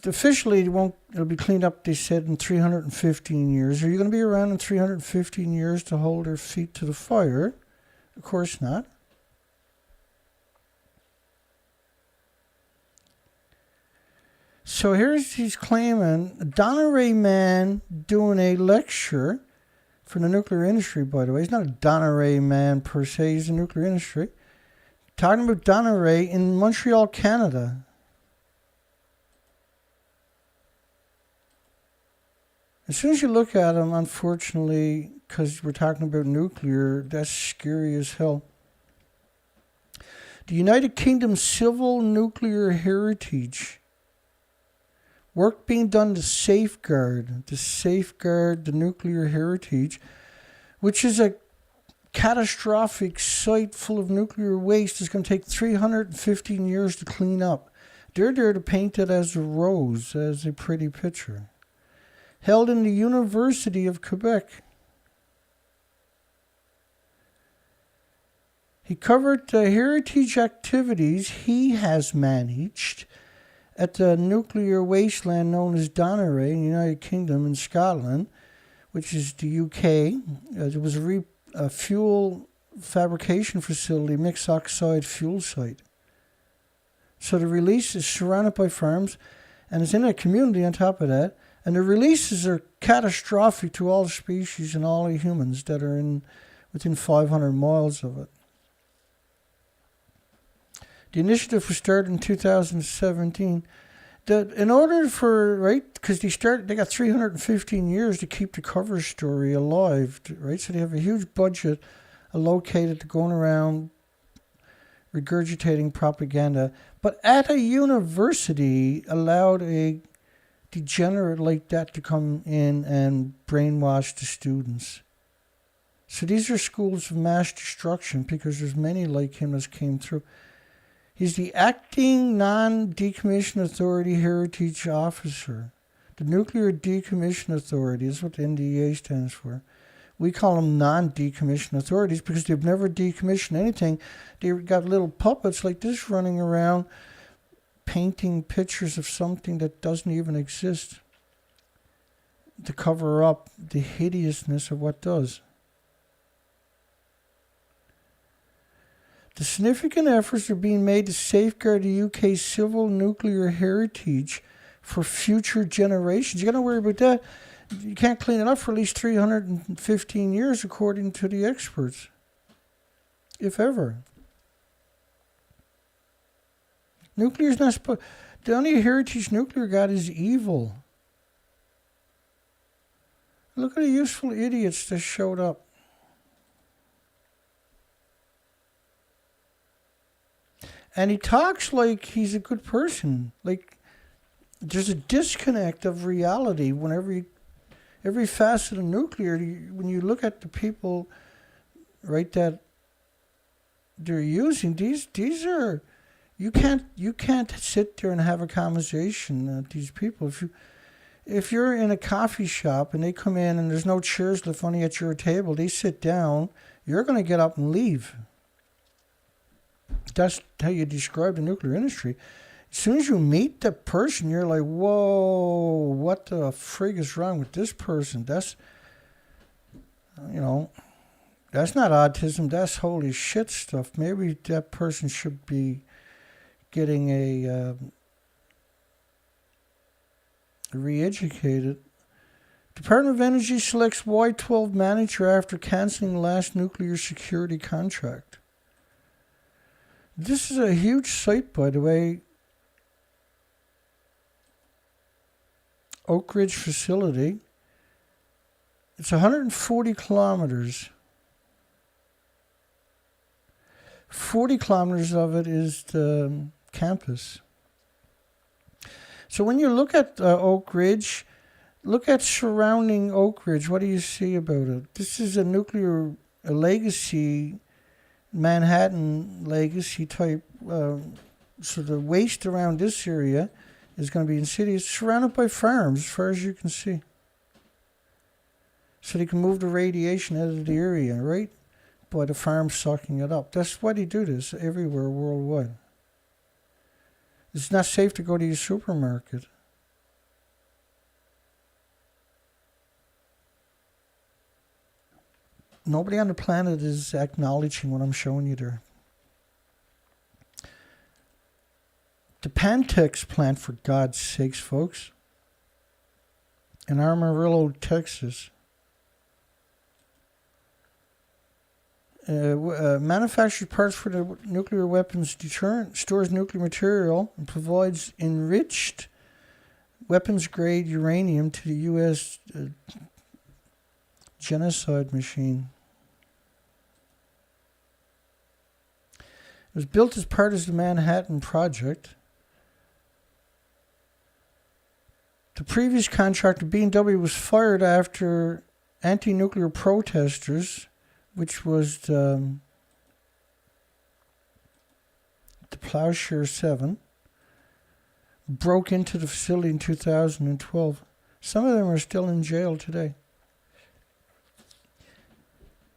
Officially, it'll be cleaned up, they said, in 315 years. Are you going to be around in 315 years to hold her feet to the fire? Of course not. So he's claiming Donna Ray Mann doing a lecture for the nuclear industry, by the way. He's not a Donna Ray Mann per se, he's the nuclear industry. Talking about Donna Ray in Montreal, Canada. As soon as you look at him, unfortunately, because we're talking about nuclear, that's scary as hell. The United Kingdom Civil Nuclear Heritage. Work being done to safeguard the nuclear heritage, which is a catastrophic site full of nuclear waste. It's going to take 315 years to clean up. They're there to paint it as a rose, as a pretty picture. Held in the University of Quebec. He covered the heritage activities he has managed at the nuclear wasteland known as Donna Ray in the United Kingdom and Scotland, which is the UK. It was a fuel fabrication facility, mixed oxide fuel site. So the release is surrounded by farms, and it's in a community on top of that. And the releases are catastrophic to all species and all humans that are within 500 miles of it. The initiative was started in 2017. In order for, right, because they got 315 years to keep the cover story alive, right? So they have a huge budget allocated to going around regurgitating propaganda. But at a university, allowed a degenerate like that to come in and brainwash the students. So these are schools of mass destruction because there's many like him that came through. He's the acting non-decommissioned authority heritage officer. The Nuclear Decommission Authority is what the NDA stands for. We call them non-decommissioned authorities because they've never decommissioned anything. They've got little puppets like this running around painting pictures of something that doesn't even exist to cover up the hideousness of what does. The significant efforts are being made to safeguard the UK's civil nuclear heritage for future generations. You got to worry about that. You can't clean it up for at least 315 years, according to the experts, if ever. Nuclear is not supposed. The only heritage nuclear got is evil. Look at the useful idiots that showed up. And he talks like he's a good person. Like, there's a disconnect of reality whenever every facet of nuclear. When you look at the people, right, that they're using, these are, you can't sit there and have a conversation with these people. If you're in a coffee shop and they come in and there's no chairs left only at your table, they sit down, you're going to get up and leave. That's how you describe the nuclear industry. As soon as you meet the person, you're like, whoa, what the frig is wrong with this person? That's, that's not autism. That's holy shit stuff. Maybe that person should be getting re-educated. Department of Energy selects Y-12 manager after canceling the last nuclear security contract. This is a huge site, by the way. Oak Ridge facility. It's 140 kilometers. 40 kilometers of it is the campus. So when you look at Oak Ridge, look at surrounding Oak Ridge. What do you see about it? This is a legacy, Manhattan legacy type. So the waste around this area is going to be in cities surrounded by farms, as far as you can see. So they can move the radiation out of the area, right? By the farms sucking it up. That's why they do this everywhere worldwide. It's not safe to go to your supermarket. Nobody on the planet is acknowledging what I'm showing you there. The Pantex plant, for God's sakes, folks, in Amarillo, Texas, manufactures parts for the nuclear weapons deterrent, stores nuclear material, and provides enriched weapons-grade uranium to the U.S. Genocide machine. It was built as part of the Manhattan Project. The previous contractor, B&W, was fired after anti-nuclear protesters, which was the Plowshare 7, broke into the facility in 2012. Some of them are still in jail today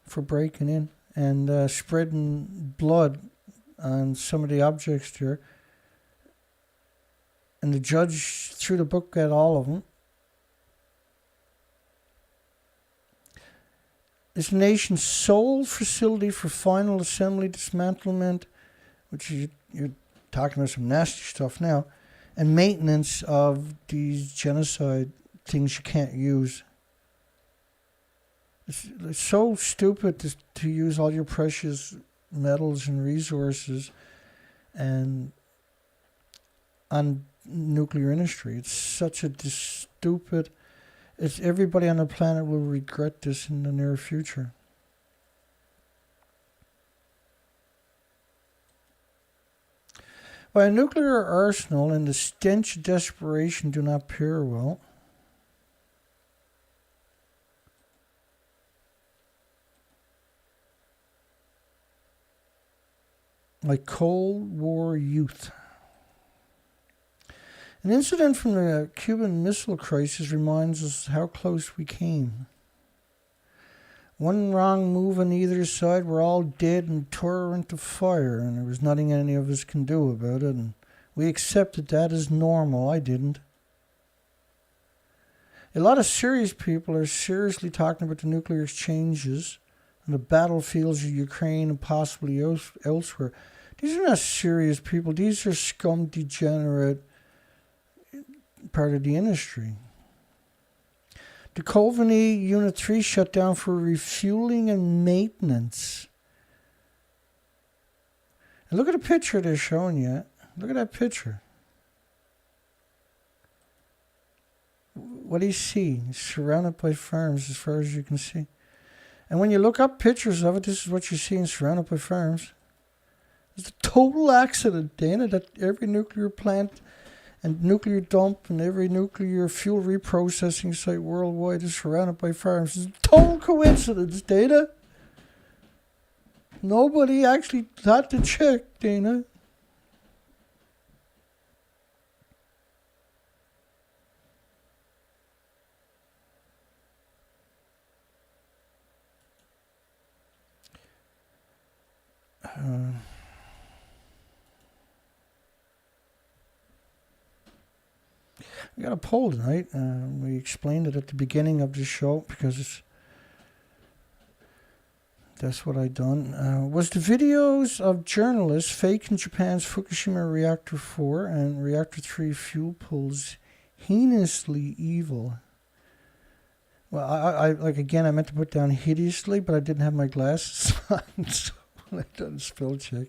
for breaking in and spreading blood on some of the objects there. And the judge threw the book at all of them. It's the nation's sole facility for final assembly dismantlement, which you're talking about some nasty stuff now, and maintenance of these genocide things you can't use. It's so stupid to use all your precious metals and resources and on nuclear industry. It's such a stupid... everybody on the planet will regret this in the near future. Well, a nuclear arsenal and the stench of desperation do not pair well. Like Cold War youth. An incident from the Cuban Missile Crisis reminds us how close we came. One wrong move on either side, we're all dead and tore into fire, and there was nothing any of us can do about it, and we accepted that as normal. I didn't. A lot of serious people are seriously talking about the nuclear exchanges and the battlefields of Ukraine and possibly elsewhere. These are not serious people. These are scum, degenerate part of the industry. The Dukovany Unit 3 shut down for refueling and maintenance. And look at the picture they're showing you. Look at that picture. What do you see? It's surrounded by farms as far as you can see. And when you look up pictures of it, this is what you see in surrounded by farms. It's a total accident, Dana, that every nuclear plant and nuclear dump and every nuclear fuel reprocessing site worldwide is surrounded by farms. It's a total coincidence, Dana. Nobody actually thought to check, Dana. We got a poll tonight. We explained it at the beginning of the show because that's what I done. Was the videos of journalists faking Japan's Fukushima Reactor 4 and Reactor 3 fuel pools heinously evil? Well, I like again, I meant to put down hideously, but I didn't have my glasses on, so I done spell check.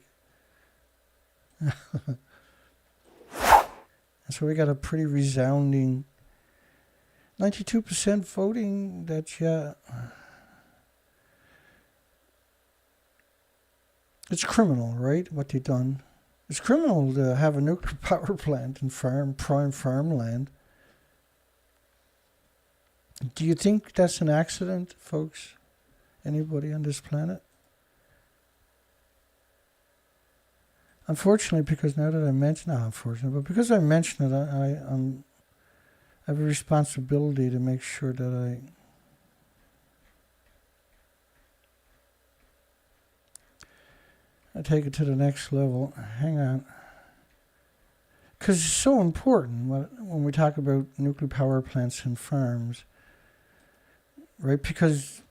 So we got a pretty resounding 92% voting that, yeah, it's criminal, right, what they done. It's criminal to have a nuclear power plant in prime farmland. Do you think that's an accident, folks? Anybody on this planet? Unfortunately, because now that I mention it, unfortunately, but because I mention it, I have a responsibility to make sure that I take it to the next level. Hang on. Because it's so important when we talk about nuclear power plants and farms, right? Because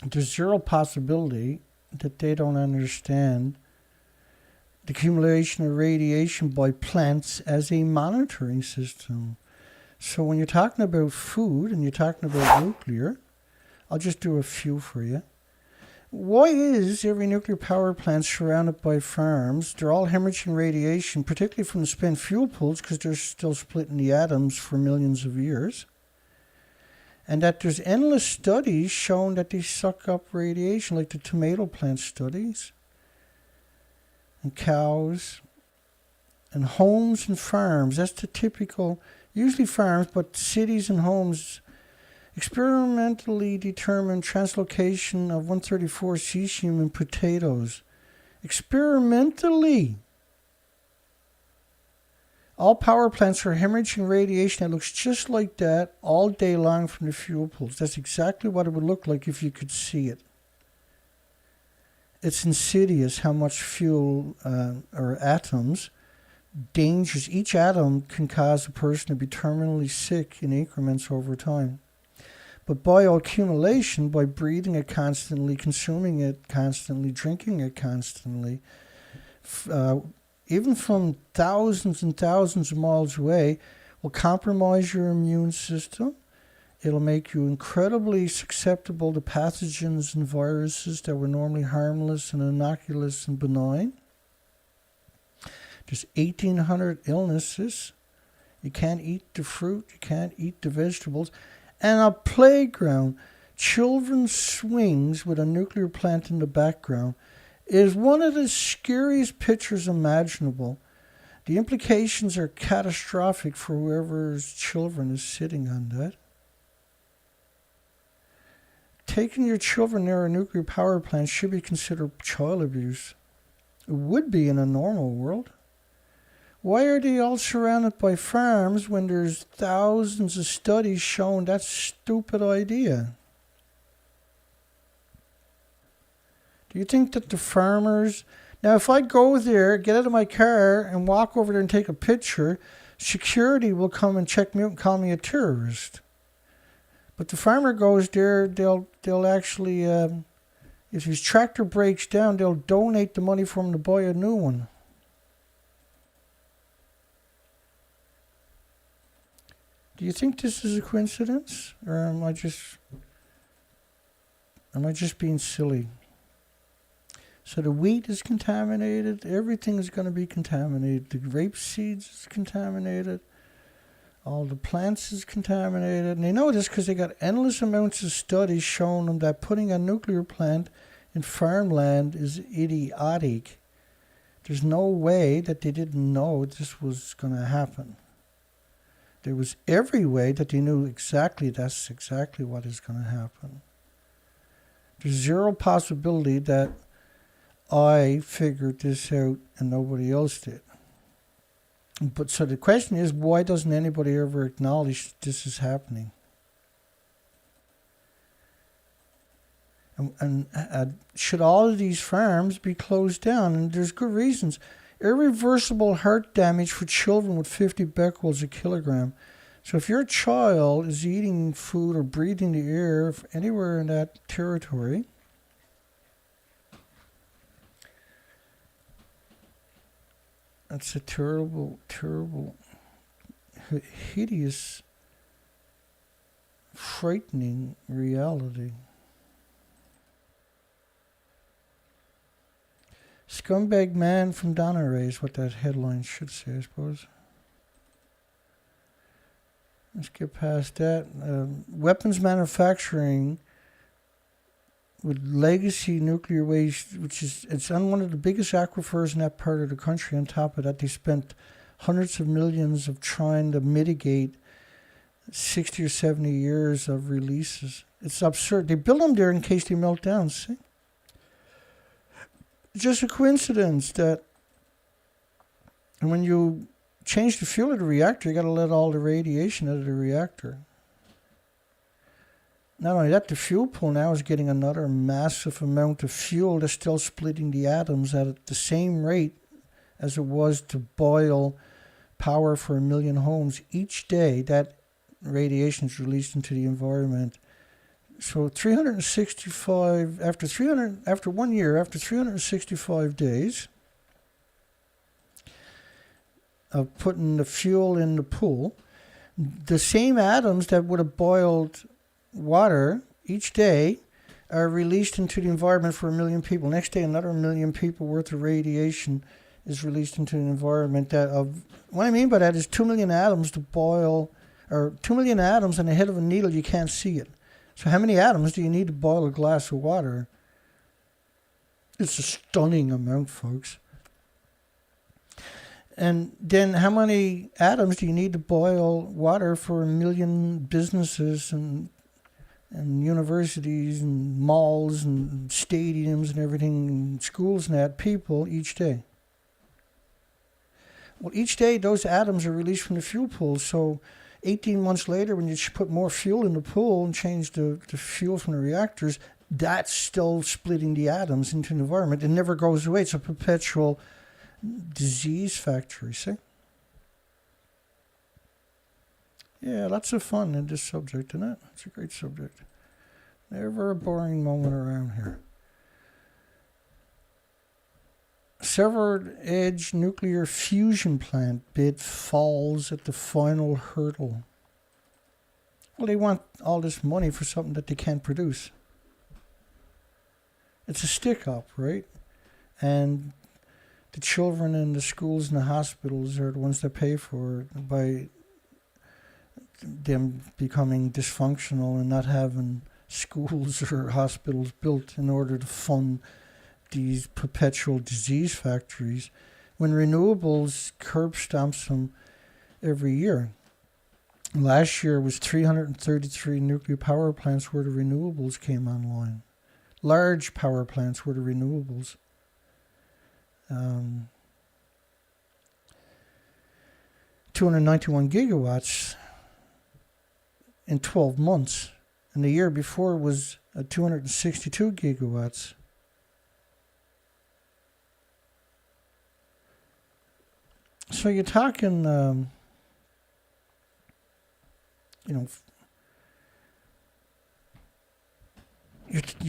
there's zero possibility that they don't understand the accumulation of radiation by plants as a monitoring system. So when you're talking about food and you're talking about nuclear, I'll just do a few for you. Why is every nuclear power plant surrounded by farms? They're all hemorrhaging radiation, particularly from the spent fuel pools, because they're still splitting the atoms for millions of years. And that there's endless studies showing that they suck up radiation, like the tomato plant studies. And cows, and homes and farms. That's the typical, usually farms, but cities and homes experimentally determine translocation of 134 cesium in potatoes. Experimentally. All power plants are hemorrhaging radiation that looks just like that all day long from the fuel pools. That's exactly what it would look like if you could see it. It's insidious how much fuel or atoms, dangerous. Each atom can cause a person to be terminally sick in increments over time. But bioaccumulation, by breathing it constantly, consuming it constantly, drinking it constantly, even from thousands and thousands of miles away, will compromise your immune system. It'll make you incredibly susceptible to pathogens and viruses that were normally harmless and innocuous and benign. There's 1,800 illnesses. You can't eat the fruit. You can't eat the vegetables. And a playground, children's swings with a nuclear plant in the background, is one of the scariest pictures imaginable. The implications are catastrophic for whoever's children is sitting on that. Taking your children near a nuclear power plant should be considered child abuse. It would be in a normal world. Why are they all surrounded by farms when there's thousands of studies showing that stupid idea? Do you think that the farmers... Now, if I go there, get out of my car, and walk over there and take a picture, security will come and check me out and call me a terrorist. But the farmer goes there, they'll actually, if his tractor breaks down, they'll donate the money for him to buy a new one. Do you think this is a coincidence? Or am I just being silly? So the wheat is contaminated, everything is going to be contaminated. The rape seeds is contaminated. All the plants is contaminated. And they know this because they got endless amounts of studies showing them that putting a nuclear plant in farmland is idiotic. There's no way that they didn't know this was going to happen. There was every way that they knew that's exactly what is going to happen. There's zero possibility that I figured this out and nobody else did. But so the question is, why doesn't anybody ever acknowledge this is happening? And should all of these farms be closed down? And there's good reasons. Irreversible heart damage for children with 50 becquerels a kilogram. So if your child is eating food or breathing the air anywhere in that territory, that's a terrible, terrible, hideous, frightening reality. Scumbag man from Donneray is what that headline should say, I suppose. Let's get past that. Weapons manufacturing with legacy nuclear waste, it's on one of the biggest aquifers in that part of the country. On top of that, they spent hundreds of millions of trying to mitigate 60 or 70 years of releases. It's absurd. They build them there in case they melt down, see? Just a coincidence that when you change the fuel of the reactor, you got to let all the radiation out of the reactor. Not only that, the fuel pool now is getting another massive amount of fuel that's still splitting the atoms at the same rate as it was to boil power for 1 million homes. Each day, that radiation is released into the environment. So 365, after 1 year, after 365 days of putting the fuel in the pool, the same atoms that would have boiled water each day are released into the environment for 1 million people. Next day, another 1 million people worth of radiation is released into the environment. What I mean by that is 2 million atoms to boil, or 2 million atoms on the head of a needle, you can't see it. So how many atoms do you need to boil a glass of water? It's a stunning amount, folks. And then how many atoms do you need to boil water for 1 million businesses and universities and malls and stadiums and everything, and schools and that, people each day? Well, each day those atoms are released from the fuel pool. So 18 months later, when you put more fuel in the pool and change the fuel from the reactors, that's still splitting the atoms into the environment. It never goes away. It's a perpetual disease factory, see? Yeah, lots of fun in this subject, isn't it? It's a great subject. Never a boring moment around here. Severed Edge nuclear fusion plant bid falls at the final hurdle. Well, they want all this money for something that they can't produce. It's a stick-up, right? And the children in the schools and the hospitals are the ones that pay for it by them becoming dysfunctional and not having schools or hospitals built in order to fund these perpetual disease factories, when renewables curb stomps them every year. Last year was 333 nuclear power plants where the renewables came online. Large power plants where the renewables. 291 gigawatts in 12 months. And the year before was 262 gigawatts. So you're talking, you're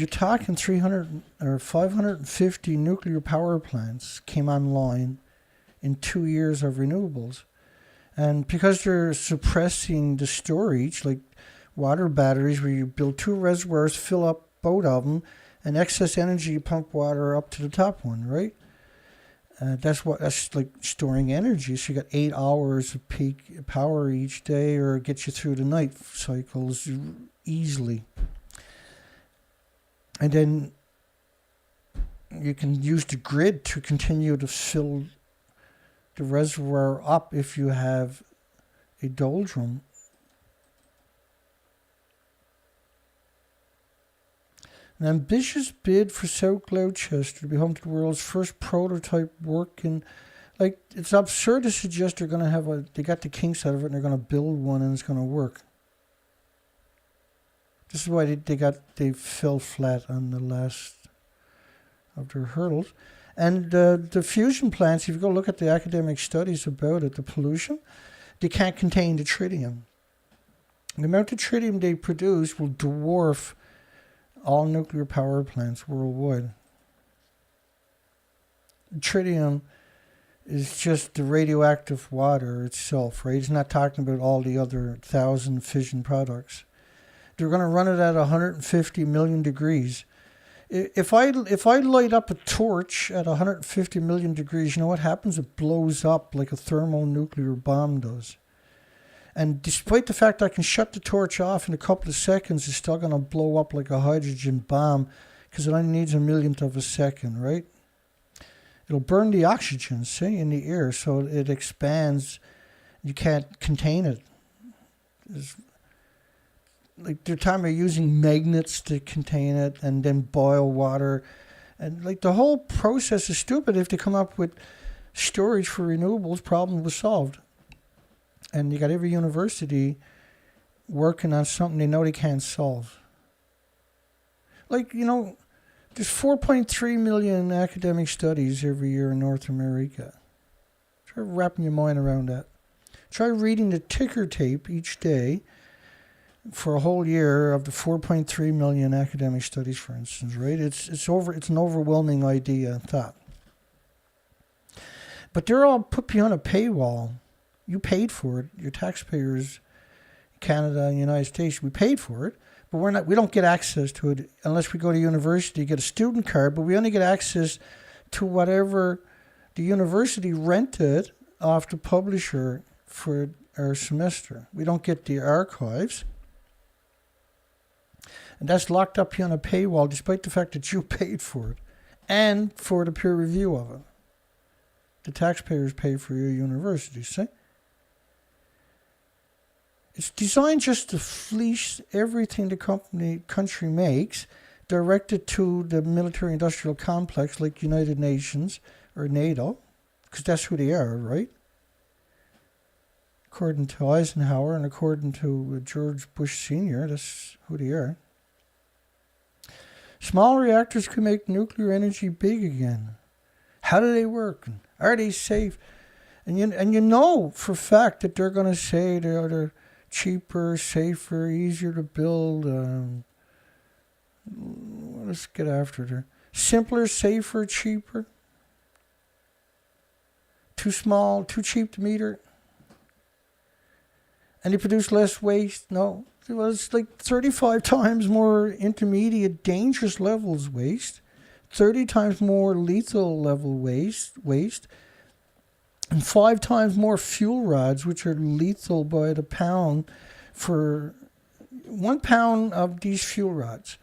talking 300 or 550 nuclear power plants came online in 2 years of renewables. And because they're suppressing the storage, like water batteries where you build 2 reservoirs, fill up both of them, and excess energy, you pump water up to the top one, right? That's like storing energy. So you got 8 hours of peak power each day, or it gets you through the night cycles easily. And then you can use the grid to continue to fill the reservoir up if you have a doldrum. An ambitious bid for South Gloucester to be home to the world's first prototype working. Like, it's absurd to suggest they're going to have they got the kinks out of it and they're going to build one and it's going to work. This is why they fell flat on the last of their hurdles. And the fusion plants, if you go look at the academic studies about it, the pollution, they can't contain the tritium. The amount of tritium they produce will dwarf all nuclear power plants worldwide. Tritium is just the radioactive water itself, right? It's not talking about all the other 1,000 fission products. They're going to run it at 150 million degrees. If I light up a torch at 150 million degrees, you know what happens? It blows up like a thermonuclear bomb does. And despite the fact I can shut the torch off in a couple of seconds, it's still going to blow up like a hydrogen bomb because it only needs a millionth of a second, right? It'll burn the oxygen, see, in the air, so it expands. You can't contain it. Like, they're talking about using magnets to contain it and then boil water. And, like, the whole process is stupid. If they come up with storage for renewables, problem was solved. And you got every university working on something they know they can't solve. Like, you know, there's 4.3 million academic studies every year in North America. Try wrapping your mind around that. Try reading the ticker tape each day for a whole year of the 4.3 million academic studies, for instance, right? It's an overwhelming idea and thought. But they're all put behind a paywall. You paid for it. Your taxpayers, Canada and the United States, we paid for it, but we don't get access to it unless we go to university, get a student card, but we only get access to whatever the university rented off the publisher for our semester. We don't get the archives. And that's locked up behind a paywall despite the fact that you paid for it and for the peer review of it. The taxpayers pay for your university, see? It's designed just to fleece everything the country makes, directed to the military-industrial complex like United Nations or NATO, because that's who they are, right? According to Eisenhower and according to George Bush Sr., that's who they are. Small reactors can make nuclear energy big again. How do they work? Are they safe? And you know for a fact that they're going to say they're cheaper, safer, easier to build. Let's get after it. Simpler, safer, cheaper. Too small, too cheap to meter. And they produce less waste. No. Well, it's like 35 times more intermediate dangerous levels waste, 30 times more lethal level waste, and 5 times more fuel rods, which are lethal by the pound, for 1 pound of these fuel rods.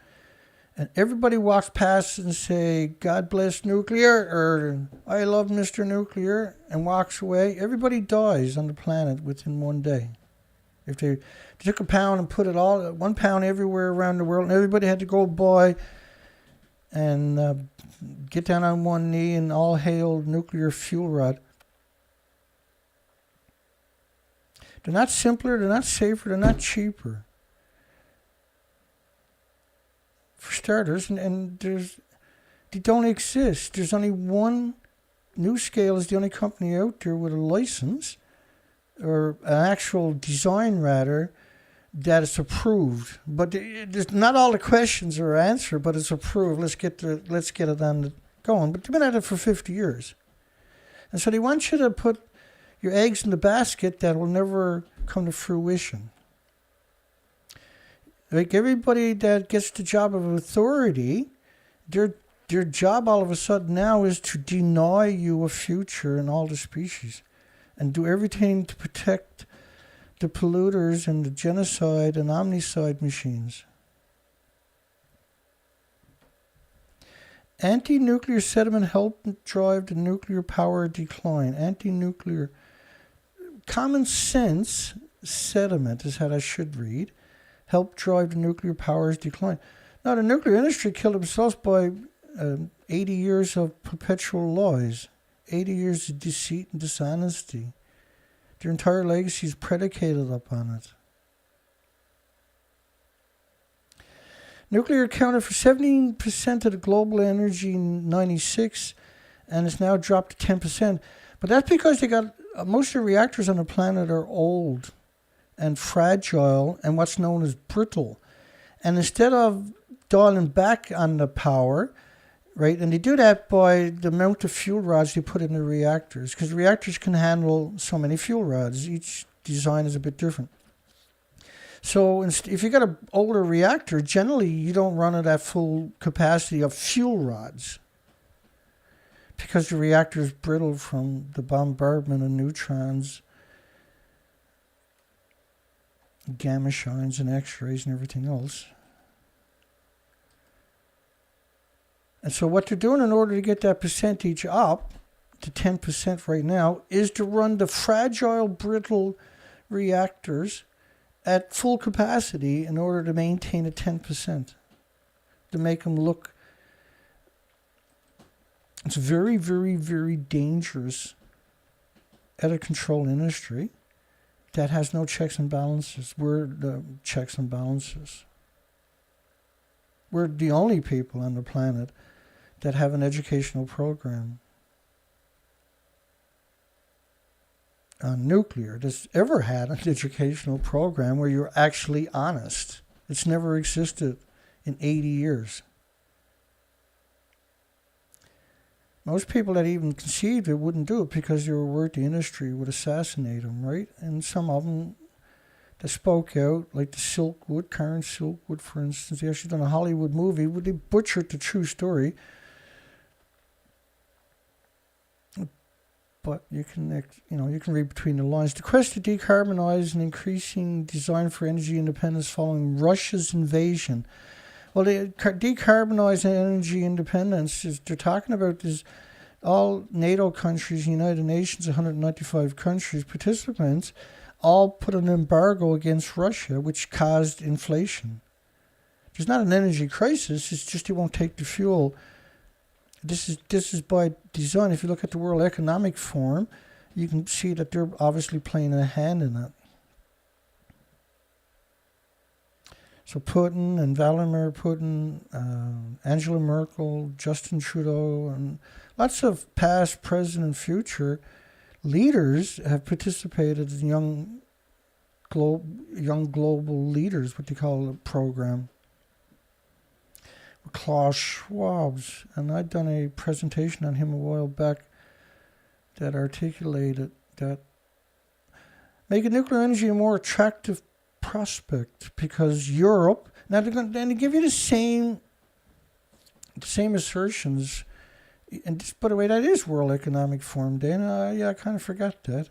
And everybody walks past and say, God bless nuclear, or I love Mr. Nuclear, and walks away. Everybody dies on the planet within 1 day. If they took a pound and put it all, 1 pound everywhere around the world, and everybody had to go by and get down on one knee and all hail nuclear fuel rod. They're not simpler, they're not safer, they're not cheaper. For starters, and they don't exist. There's only one. NuScale is the only company out there with a license, or an actual design rather, that is approved. But there's not all the questions are answered, but it's approved. Let's get it on going. But they've been at it for 50 years. And so they want you to put your eggs in the basket that will never come to fruition. Like everybody that gets the job of authority, their job all of a sudden now is to deny you a future in all the species and do everything to protect the polluters and the genocide and omnicide machines. Anti-nuclear sediment helped drive the nuclear power decline. Anti-nuclear common sense sediment is how I should read. Helped drive the nuclear power's decline. Now, the nuclear industry killed themselves by 80 years of perpetual lies, 80 years of deceit and dishonesty. Their entire legacy is predicated upon it. Nuclear accounted for 17% of the global energy in '96, and it's now dropped to 10%. But that's because they got most of the reactors on the planet are old and fragile and what's known as brittle. And instead of dialing back on the power, right, and they do that by the amount of fuel rods they put in the reactors, because reactors can handle so many fuel rods. Each design is a bit different. So if you got an older reactor, generally you don't run it at full capacity of fuel rods, because the reactor is brittle from the bombardment of neutrons, gamma shines and x-rays and everything else. And so what they're doing in order to get that percentage up to 10% right now is to run the fragile, brittle reactors at full capacity in order to maintain a 10%, to make them look. It's a very, very, very dangerous, out-of-control industry that has no checks and balances. We're the checks and balances. We're the only people on the planet that have an educational program on nuclear that's ever had an educational program where you're actually honest. It's never existed in 80 years. Most people that even conceived it wouldn't do it because they were worried the industry would assassinate them, right? And some of them that spoke out, like the Silkwood, Karen Silkwood, for instance, they actually done a Hollywood movie where they butchered the true story. But you can read between the lines. The quest to decarbonize and increasing design for energy independence following Russia's invasion. Well, the decarbonize energy independence is they're talking about is all NATO countries, United Nations, 195 countries, participants, all put an embargo against Russia, which caused inflation. There's not an energy crisis; it's just they won't take the fuel. This is by design. If you look at the World Economic Forum, you can see that they're obviously playing a hand in it. So Putin and Vladimir Putin, Angela Merkel, Justin Trudeau, and lots of past, present, and future leaders have participated in young global leaders, what they call a program. Klaus Schwab's, and I'd done a presentation on him a while back that articulated that making nuclear energy a more attractive prospect, because Europe, now they're going to give you the same assertions, and just, by the way, that is World Economic Forum Day, and I kind of forgot that.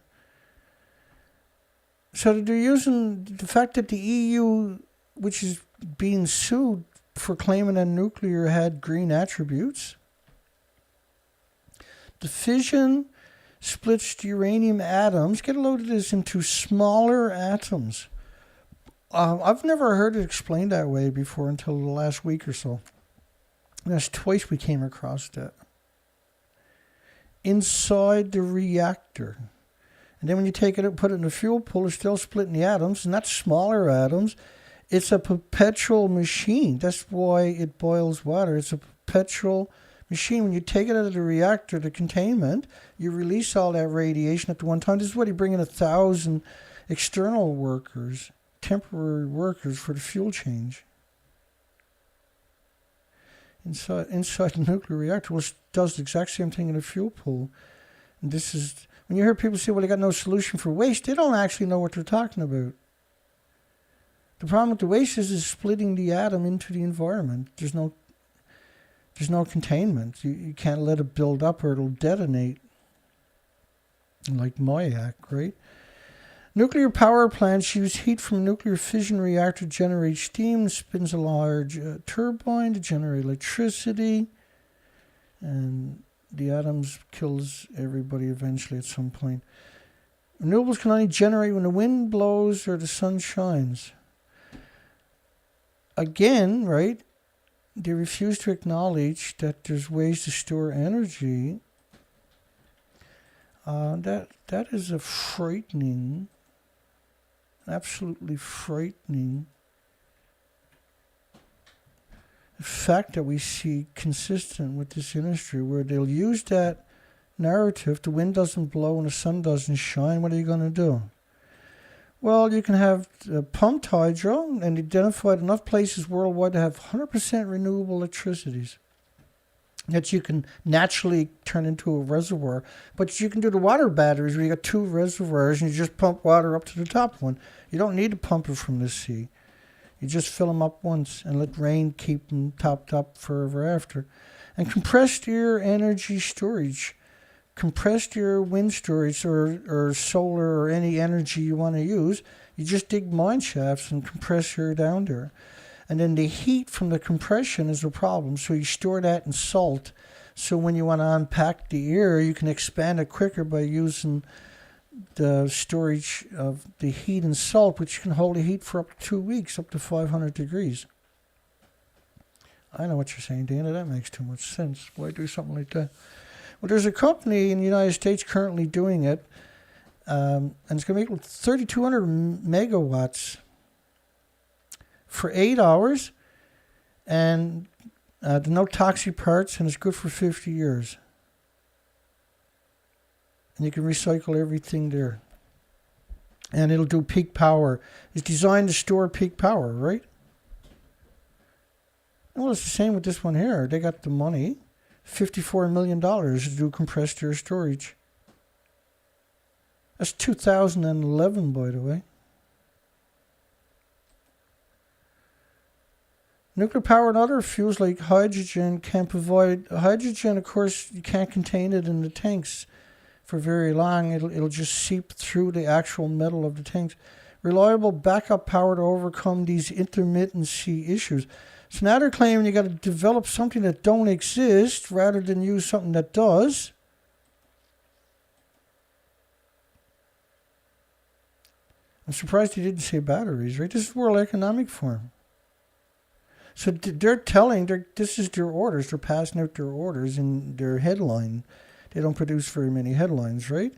So they're using the fact that the EU, which is being sued for claiming that nuclear had green attributes. The fission splits the uranium atoms, get a load of this, into smaller atoms. I've never heard it explained that way before until the last week or so. And that's twice we came across that. Inside the reactor. And then when you take it and put it in the fuel pool, it's still splitting the atoms, and that's smaller atoms. It's a perpetual machine. That's why it boils water. It's a perpetual machine. When you take it out of the reactor, the containment, you release all that radiation at the one time. This is what you bring in 1,000 external workers, temporary workers for the fuel change. Inside the nuclear reactor, which does the exact same thing in a fuel pool. And this is, when you hear people say, well, they got no solution for waste, they don't actually know what they're talking about. The problem with the waste is splitting the atom into the environment. There's no containment. You can't let it build up or it'll detonate. Like Mayak, right? Nuclear power plants use heat from a nuclear fission reactor to generate steam. It spins a large turbine to generate electricity. And the atoms kills everybody eventually at some point. Renewables can only generate when the wind blows or the sun shines. Again, right, they refuse to acknowledge that there's ways to store energy. That is a frightening, absolutely frightening fact that we see consistent with this industry, where they'll use that narrative: the wind doesn't blow and the sun doesn't shine. What are you going to do? Well, you can have pumped hydro, and identified enough places worldwide to have 100% renewable electricities that you can naturally turn into a reservoir. But you can do the water batteries, where you got two reservoirs and you just pump water up to the top one. You don't need to pump it from the sea. You just fill them up once and let rain keep them topped up forever after. And compressed air energy storage. Compressed air wind storage or solar or any energy you want to use. You just dig mine shafts and compress air down there. And then the heat from the compression is a problem. So you store that in salt. So when you want to unpack the air, you can expand it quicker by using the storage of the heat and salt, which can hold the heat for up to 2 weeks, up to 500 degrees. I know what you're saying, Dana. That makes too much sense. Why do something like that? Well, there's a company in the United States currently doing it, and it's going to make 3,200 megawatts for 8 hours, and there's no toxic parts, and it's good for 50 years. And you can recycle everything there. And it'll do peak power. It's designed to store peak power, right? Well, it's the same with this one here. They got the money, $54 million to do compressed air storage. That's 2011, by the way. Nuclear power and other fuels like hydrogen can provide... Hydrogen, of course, you can't contain it in the tanks for very long. It'll just seep through the actual metal of the tanks. Reliable backup power to overcome these intermittency issues. So now they're claiming you got to develop something that don't exist rather than use something that does. I'm surprised he didn't say batteries, right? This is World Economic Forum. So they're telling, this is their orders. They're passing out their orders in their headline. They don't produce very many headlines, right?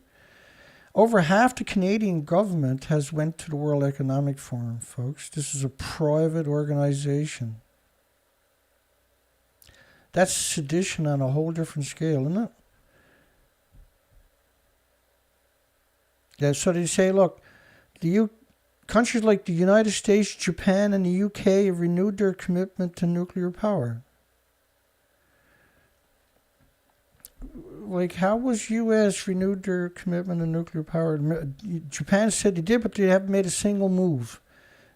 Over half the Canadian government has went to the World Economic Forum, folks. This is a private organization. That's sedition on a whole different scale, isn't it? Yeah, so they say, look, countries like the United States, Japan, and the UK have renewed their commitment to nuclear power. Like, how was U.S. renewed their commitment to nuclear power? Japan said they did, but they haven't made a single move.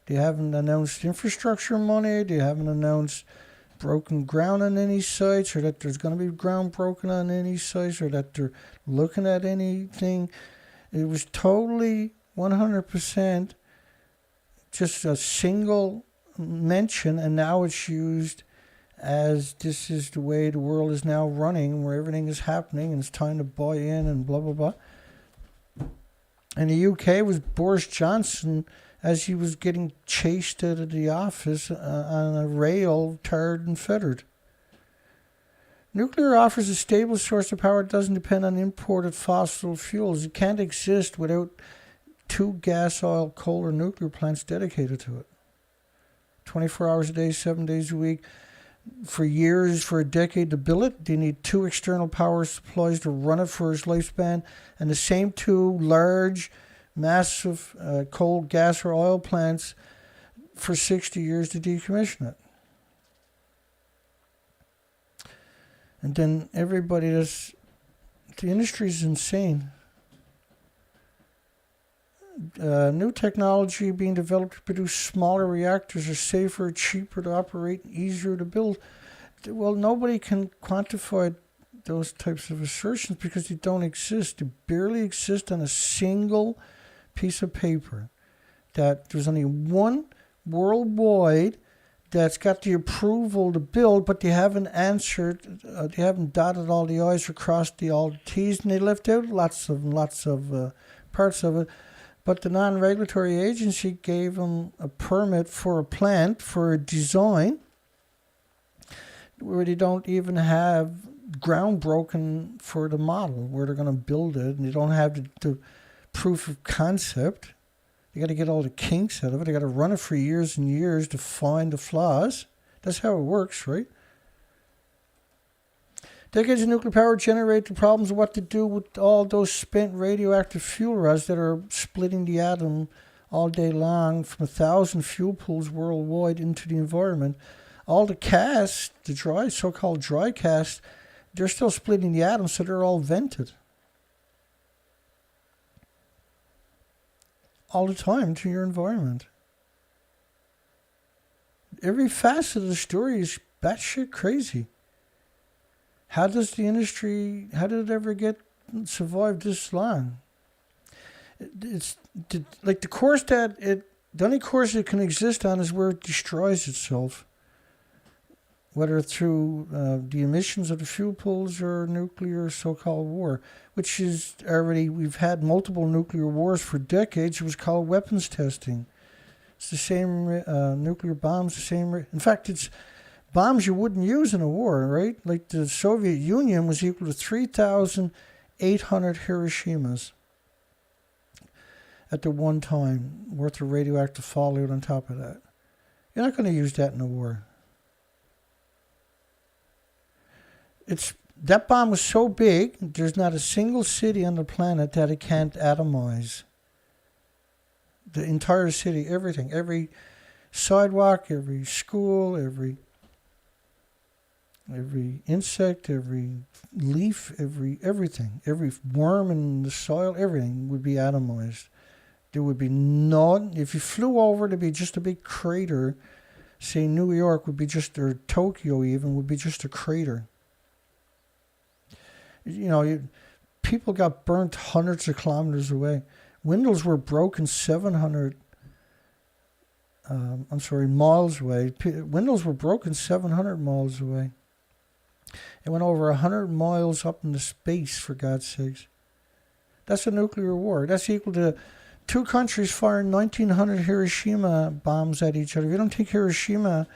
They haven't announced infrastructure money. They haven't announced broken ground on any sites, or that there's going to be ground broken on any sites, or that they're looking at anything. It was totally 100% just a single mention, and now it's used as this is the way the world is now running, where everything is happening and it's time to buy in and blah, blah, blah. And the UK was Boris Johnson as he was getting chased out of the office on a rail, tarred and fettered. Nuclear offers a stable source of power that doesn't depend on imported fossil fuels. It can't exist without 2 gas, oil, coal, or nuclear plants dedicated to it. 24 hours a day, 7 days a week. For years, for a decade to build it, they need 2 external power supplies to run it for its lifespan, and the same 2 large, massive coal, gas, or oil plants for 60 years to decommission it. And then everybody the industry is insane. New technology being developed to produce smaller reactors are safer, cheaper to operate, easier to build. Well, nobody can quantify those types of assertions because they don't exist. They barely exist on a single piece of paper. That there's only one worldwide that's got the approval to build, but they haven't answered, they haven't dotted all the I's or crossed all the T's, and they left out lots of parts of it. But the non-regulatory agency gave them a permit for a plant, for a design, where they don't even have ground broken for the model, where they're going to build it, and they don't have the proof of concept. They got to get all the kinks out of it. They got to run it for years and years to find the flaws. That's how it works, right? Decades of nuclear power generate the problems of what to do with all those spent radioactive fuel rods that are splitting the atom all day long from 1,000 fuel pools worldwide into the environment. All the casts, the dry, so-called dry casts, they're still splitting the atom, so they're all vented. All the time to your environment. Every facet of the story is batshit crazy. How does the industry, how did it ever survive this long? It's like the course the only course it can exist on is where it destroys itself. Whether through the emissions of the fuel pools or nuclear so-called war, which is already, we've had multiple nuclear wars for decades. It was called weapons testing. It's the same nuclear bombs, the same, in fact, it's bombs you wouldn't use in a war, right? Like the Soviet Union was equal to 3,800 Hiroshimas at the one time, worth of radioactive fallout on top of that. You're not going to use that in a war. That bomb was so big, there's not a single city on the planet that it can't atomize. The entire city, everything, every sidewalk, every school, every insect, every leaf, everything, every worm in the soil, everything would be atomized. There would be if you flew over, there'd be just a big crater. Say New York would be just, or Tokyo even, would be just a crater. You know, people got burnt hundreds of kilometers away. Windows were broken 700 miles away. Windows were broken 700 miles away. It went over 100 miles up into space, for God's sakes. That's a nuclear war. That's equal to two countries firing 1,900 Hiroshima bombs at each other. If you don't think Hiroshima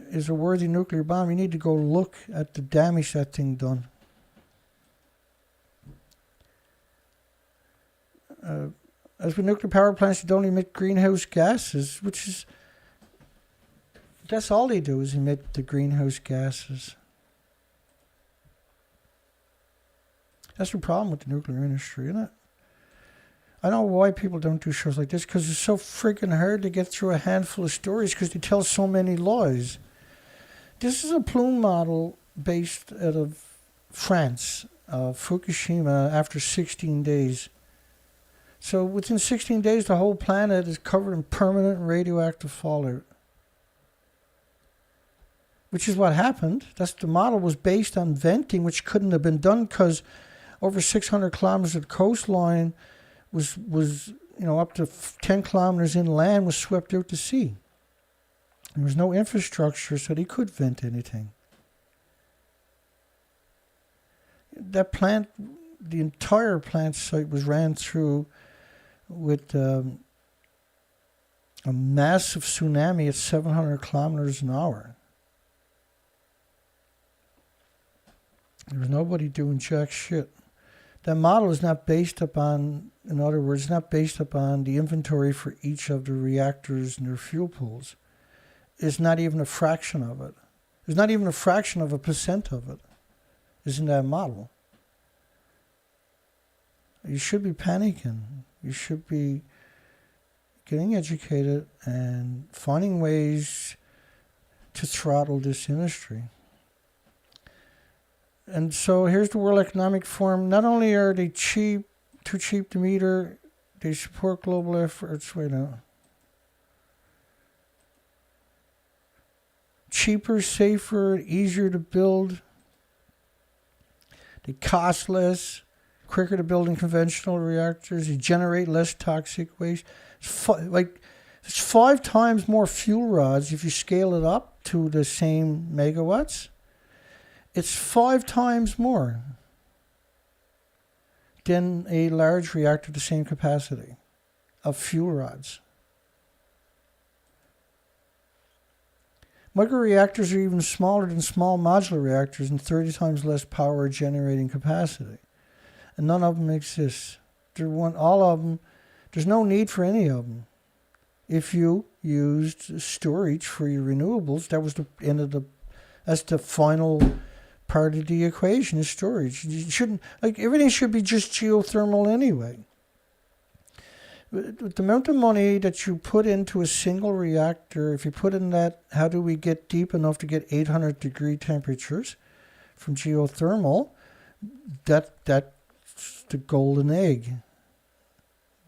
is a worthy nuclear bomb, you need to go look at the damage that thing done. As with nuclear power plants, they don't emit greenhouse gases, that's all they do is emit the greenhouse gases. That's the problem with the nuclear industry, isn't it? I know why people don't do shows like this, because it's so freaking hard to get through a handful of stories because they tell so many lies. This is a plume model based out of France, Fukushima, after 16 days. So within 16 days, the whole planet is covered in permanent radioactive fallout. Which is what happened. The model was based on venting, which couldn't have been done because over 600 kilometers of coastline was up to 10 kilometers inland was swept out to sea. There was no infrastructure, so they could vent anything. That plant, the entire plant site was ran through with a massive tsunami at 700 kilometers an hour. There was nobody doing jack shit. That model is not based upon, in other words, not based upon the inventory for each of the reactors and their fuel pools. It's not even a fraction of it. There's not even a fraction of a % of it is in that model. You should be panicking. You should be getting educated and finding ways to throttle this industry. And so here's the World Economic Forum. Not only are they too cheap to meter, they support global efforts. Wait now. Cheaper, safer, easier to build. They cost less. Quicker to build in conventional reactors. You generate less toxic waste. Like It's 5 times more fuel rods if you scale it up to the same megawatts. It's 5 times more than a large reactor the same capacity of fuel rods. Microreactors are even smaller than small modular reactors and 30 times less power generating capacity. And none of them exist. All of them, there's no need for any of them. If you used storage for your renewables, that was the end of that's the final part of the equation is storage. You shouldn't, everything should be just geothermal anyway. With the amount of money that you put into a single reactor, if you put in that, how do we get deep enough to get 800 degree temperatures from geothermal? That's the golden egg.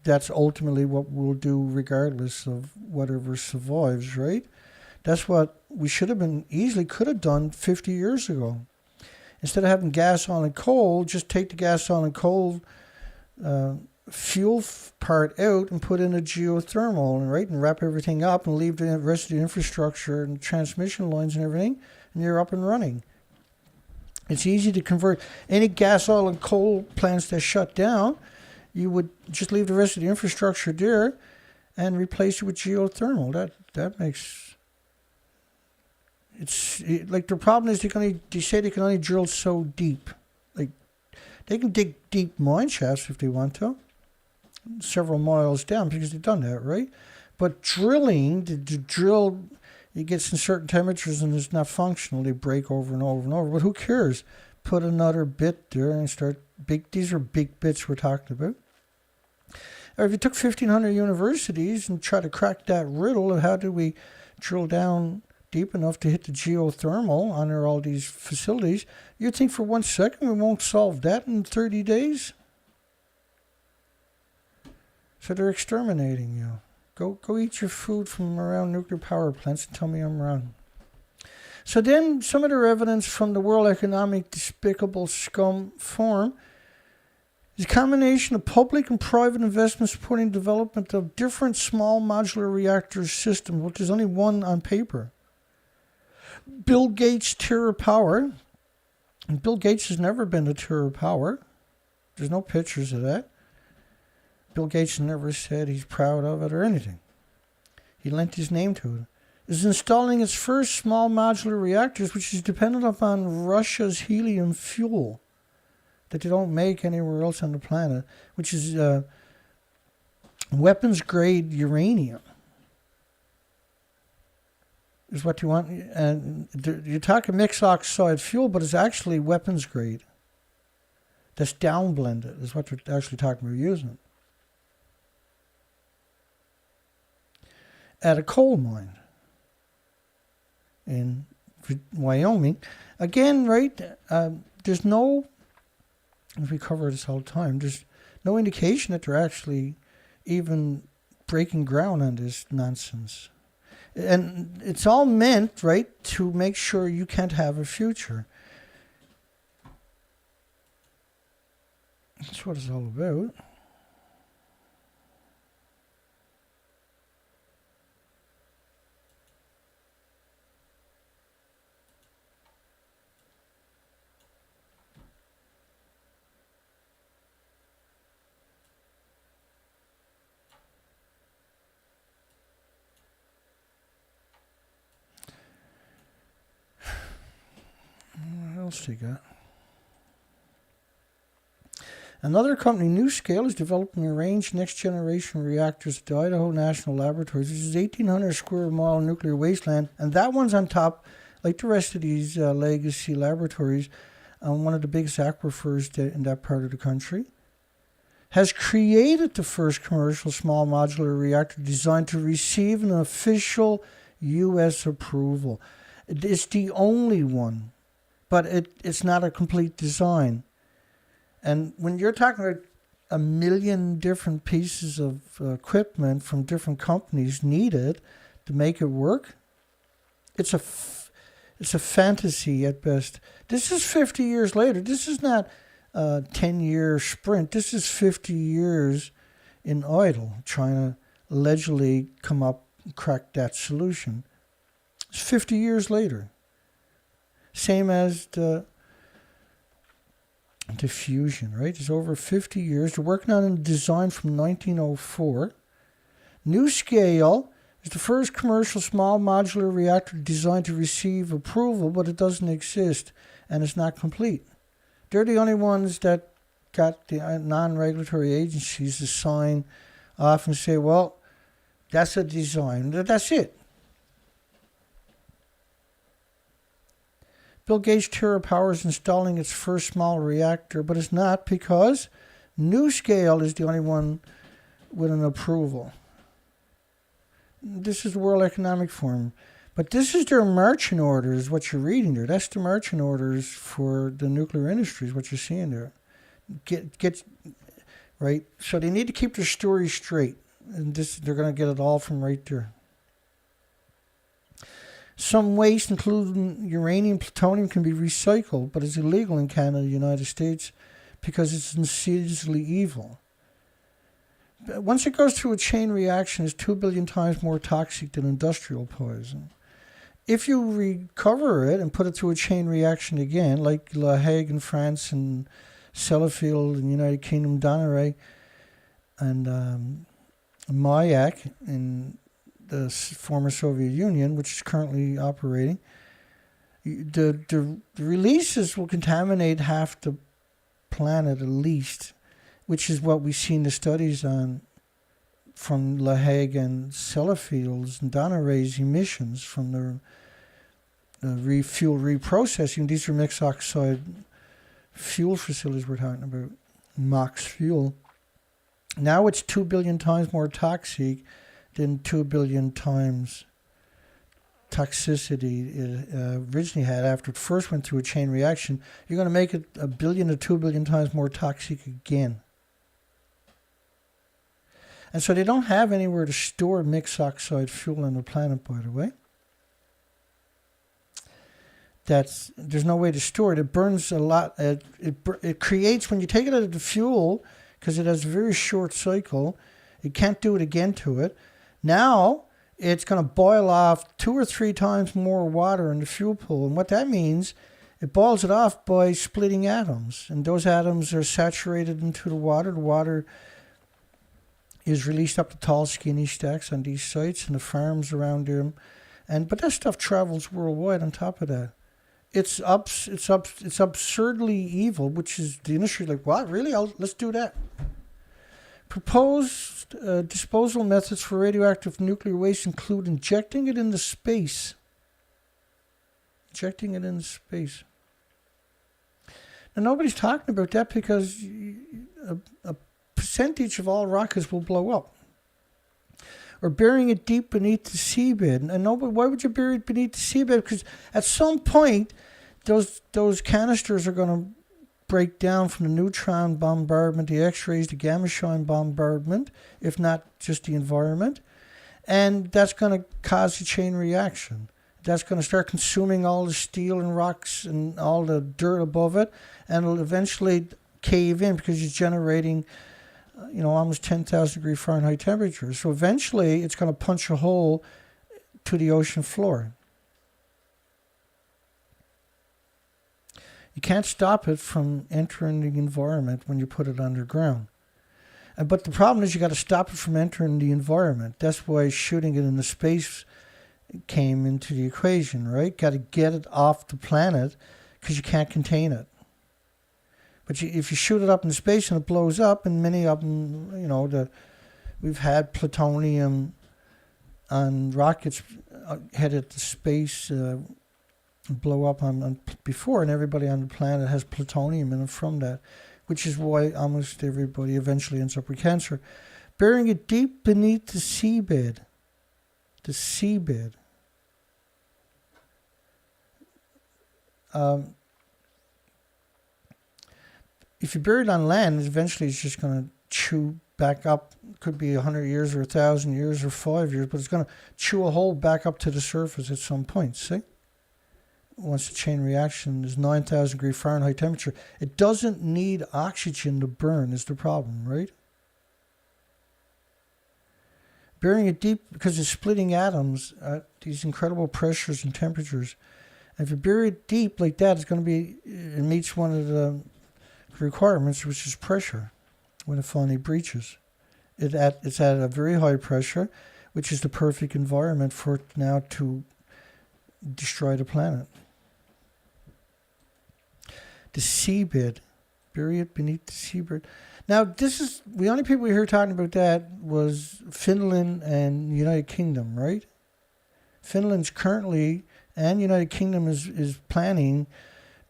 That's ultimately what we'll do regardless of whatever survives, right? That's what we could have done 50 years ago. Instead of having gas, oil, and coal, just take the gas, oil, and coal fuel part out and put in a geothermal, and wrap everything up and leave the rest of the infrastructure and transmission lines and everything, and you're up and running. It's easy to convert any gas, oil, and coal plants that shut down. You would just leave the rest of the infrastructure there and replace it with geothermal. That makes the problem is they say they can only drill so deep. Like they can dig deep mine shafts if they want to, several miles down, because they've done that, right? But drilling, the drill, it gets in certain temperatures and it's not functional. They break over and over and over. But who cares? Put another bit there and start big. These are big bits we're talking about. Or if you took 1,500 universities and try to crack that riddle of how do we drill down deep enough to hit the geothermal under all these facilities, you'd think for 1 second we won't solve that in 30 days. So they're exterminating you. Go eat your food from around nuclear power plants and tell me I'm wrong. So then some of their evidence from the World Economic Despicable Scum Forum is a combination of public and private investment supporting development of different small modular reactor systems, which is only one on paper. Bill Gates' TerraPower, and Bill Gates has never been to TerraPower. There's no pictures of that. Bill Gates never said he's proud of it or anything. He lent his name to it. Is installing its first small modular reactors, which is dependent upon Russia's helium fuel that they don't make anywhere else on the planet, which is weapons-grade uranium. Is what you want. And you're talking mixed oxide fuel, but it's actually weapons-grade. That's down-blended, is what they're actually talking about using. At a coal mine in Wyoming. Again, right, there's no, we cover this all the time, there's no indication that they're actually even breaking ground on this nonsense. And it's all meant, right, to make sure you can't have a future. That's what it's all about. What else do you got? Another company, NuScale, is developing arranged next-generation reactors at the Idaho National Laboratories. This is 1,800 square mile nuclear wasteland, and that one's on top, like the rest of these legacy laboratories, on one of the biggest aquifers in that part of the country. Has created the first commercial small modular reactor designed to receive an official U.S. approval. It's the only one, but it's not a complete design. And when you're talking about 1 million different pieces of equipment from different companies needed to make it work, it's a fantasy at best. This is 50 years later. This is not a 10-year sprint. This is 50 years in idle, trying to allegedly come up cracked that solution. It's 50 years later. Same as the fusion, right? It's over 50 years. They're working on a design from 1904. NuScale is the first commercial small modular reactor designed to receive approval, but it doesn't exist and it's not complete. They're the only ones that got the non-regulatory agencies to sign off and say, well, that's a design. That's it. Bill Gates' TerraPower is installing its first small reactor, but it's not because NuScale is the only one with an approval. This is the World Economic Forum. But this is their marching orders, what you're reading there. That's the marching orders for the nuclear industry, is what you're seeing there. Get right? So they need to keep their story straight. And they're going to get it all from right there. Some waste, including uranium, plutonium, can be recycled, but it's illegal in Canada and the United States because it's insidiously evil. But once it goes through a chain reaction, it's 2 billion times more toxic than industrial poison. If you recover it and put it through a chain reaction again, like La Hague in France and Sellafield in the United Kingdom, Donneray, and Mayak in the former Soviet Union, which is currently operating, the releases will contaminate half the planet at least, which is what we see in the studies on from La Hague and Sellafield's and Donneray's emissions from the fuel reprocessing. These are mixed oxide fuel facilities we're talking about, MOX fuel. Now it's 2 billion times more toxic than 2 billion times toxicity it originally had after it first went through a chain reaction. You're going to make it 1 billion to 2 billion times more toxic again. And so they don't have anywhere to store mixed oxide fuel on the planet, by the way. There's no way to store it. It burns a lot. It creates, when you take it out of the fuel, because it has a very short cycle, it can't do it again to it. Now, it's going to boil off 2 or 3 times more water in the fuel pool. And what that means, it boils it off by splitting atoms. And those atoms are saturated into the water. The water is released up to tall, skinny stacks on these sites and the farms around them. But that stuff travels worldwide on top of that. It's absurdly evil, which is the industry like, what, really? Let's do that. Proposed disposal methods for radioactive nuclear waste include injecting it into space. Injecting it into space. Now, nobody's talking about that because a percentage of all rockets will blow up. Or burying it deep beneath the seabed. And nobody, why would you bury it beneath the seabed? Because at some point, those canisters are going to break down from the neutron bombardment, the X-rays, the gamma shine bombardment, if not just the environment. And that's going to cause a chain reaction. That's going to start consuming all the steel and rocks and all the dirt above it, and it'll eventually cave in because it's generating almost 10,000 degree Fahrenheit temperatures. So eventually it's going to punch a hole to the ocean floor. You can't stop it from entering the environment when you put it underground. But the problem is you got to stop it from entering the environment. That's why shooting it into space came into the equation, right? Got to get it off the planet because you can't contain it. But if you shoot it up in space and it blows up, and many of them, we've had plutonium on rockets headed to space blow up on before, and everybody on the planet has plutonium in it from that, which is why almost everybody eventually ends up with cancer. Burying it deep beneath the seabed. The seabed. If you bury it on land, eventually it's just going to chew back up. It could be 100 years or 1,000 years or 5 years, but it's going to chew a hole back up to the surface at some point, see? Once the chain reaction is 9,000 degree Fahrenheit temperature, it doesn't need oxygen to burn is the problem, right? Burying it deep because it's splitting atoms at these incredible pressures and temperatures. And if you bury it deep like that, it's going to be, it meets one of the requirements, which is pressure, when it finally breaches. It's at a very high pressure, which is the perfect environment for it now to destroy the planet. The seabed. Bury it beneath the seabed. Now, this is the only people we hear talking about that was Finland and United Kingdom, right? Finland's currently, and United Kingdom is planning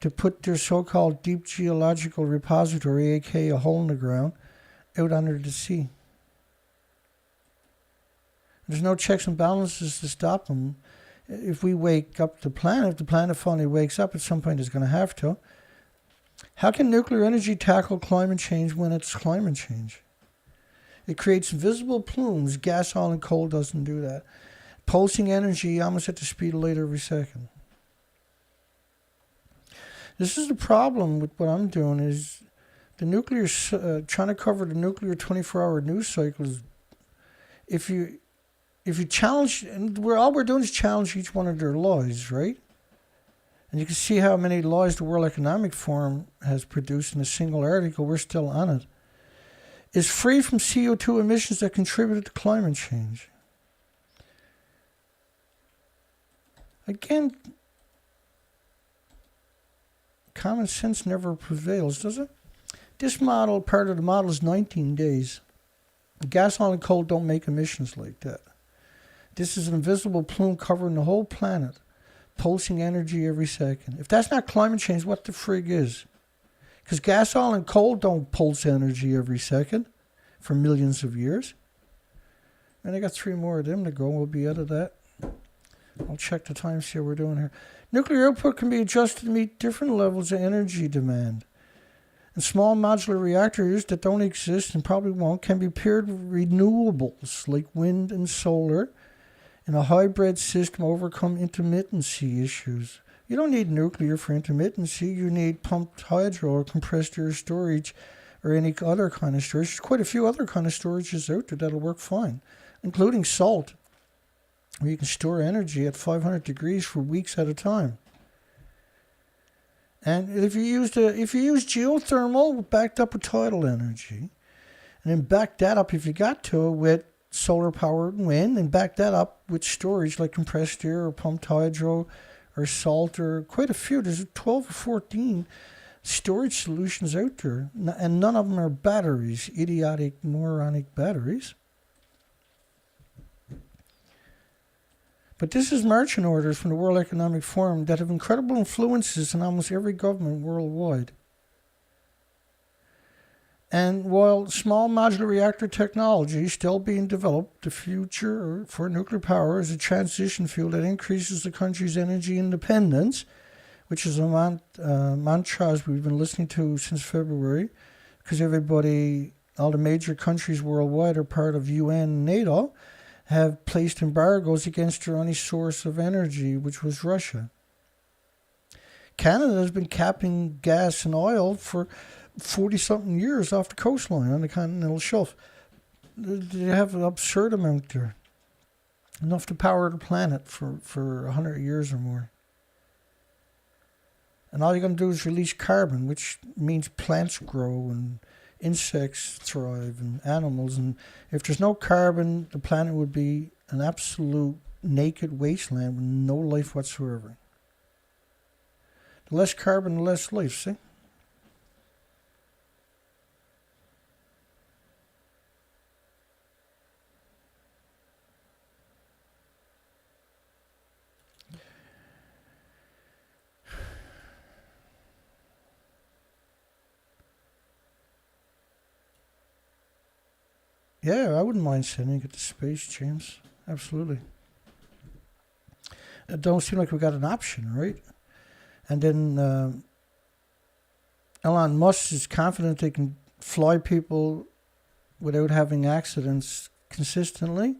to put their so-called deep geological repository, aka a hole in the ground, out under the sea. There's no checks and balances to stop them. If we wake up the planet, if the planet finally wakes up, at some point it's going to have to. How can nuclear energy tackle climate change when it's climate change? It creates invisible plumes. Gas, oil, and coal doesn't do that. Pulsing energy almost at the speed of light every second. This is the problem with what I'm doing is the nuclear, trying to cover the nuclear 24-hour news cycles. If you challenge, and all we're doing is challenge each one of their laws, right? And you can see how many laws the World Economic Forum has produced in a single article. We're still on it. Is free from CO2 emissions that contributed to climate change. Again, common sense never prevails, does it? This model, part of the model, is 19 days. Gas, oil, and coal don't make emissions like that. This is an invisible plume covering the whole planet, pulsing energy every second. If that's not climate change, what the frig is? Because gas, oil, and coal don't pulse energy every second for millions of years. And I got 3 more of them to go. We'll be out of that. I'll check the time, see how we're doing here. Nuclear output can be adjusted to meet different levels of energy demand. And small modular reactors that don't exist and probably won't can be paired with renewables like wind and solar. In a hybrid system, overcome intermittency issues. You don't need nuclear for intermittency. You need pumped hydro or compressed air storage or any other kind of storage. There's quite a few other kind of storages out there that'll work fine, including salt, where you can store energy at 500 degrees for weeks at a time. And if you use geothermal backed up with tidal energy, and then back that up if you got to with solar power and wind, and back that up with storage like compressed air or pumped hydro or salt or quite a few. There's 12 or 14 storage solutions out there, and none of them are batteries, idiotic, moronic batteries. But this is marching orders from the World Economic Forum that have incredible influences in almost every government worldwide. And while small modular reactor technology is still being developed, the future for nuclear power is a transition fuel that increases the country's energy independence, which is a mantra we've been listening to since February, because all the major countries worldwide are part of UN and NATO, have placed embargoes against their only source of energy, which was Russia. Canada has been capping gas and oil for 40-something years off the coastline on the continental shelf. They have an absurd amount there. Enough to power the planet for 100 years or more. And all you're going to do is release carbon, which means plants grow and insects thrive and animals. And if there's no carbon, the planet would be an absolute naked wasteland with no life whatsoever. The less carbon, the less life, see? Yeah, I wouldn't mind sending it to space, James. Absolutely. It don't seem like we got an option, right? And then Elon Musk is confident they can fly people without having accidents consistently.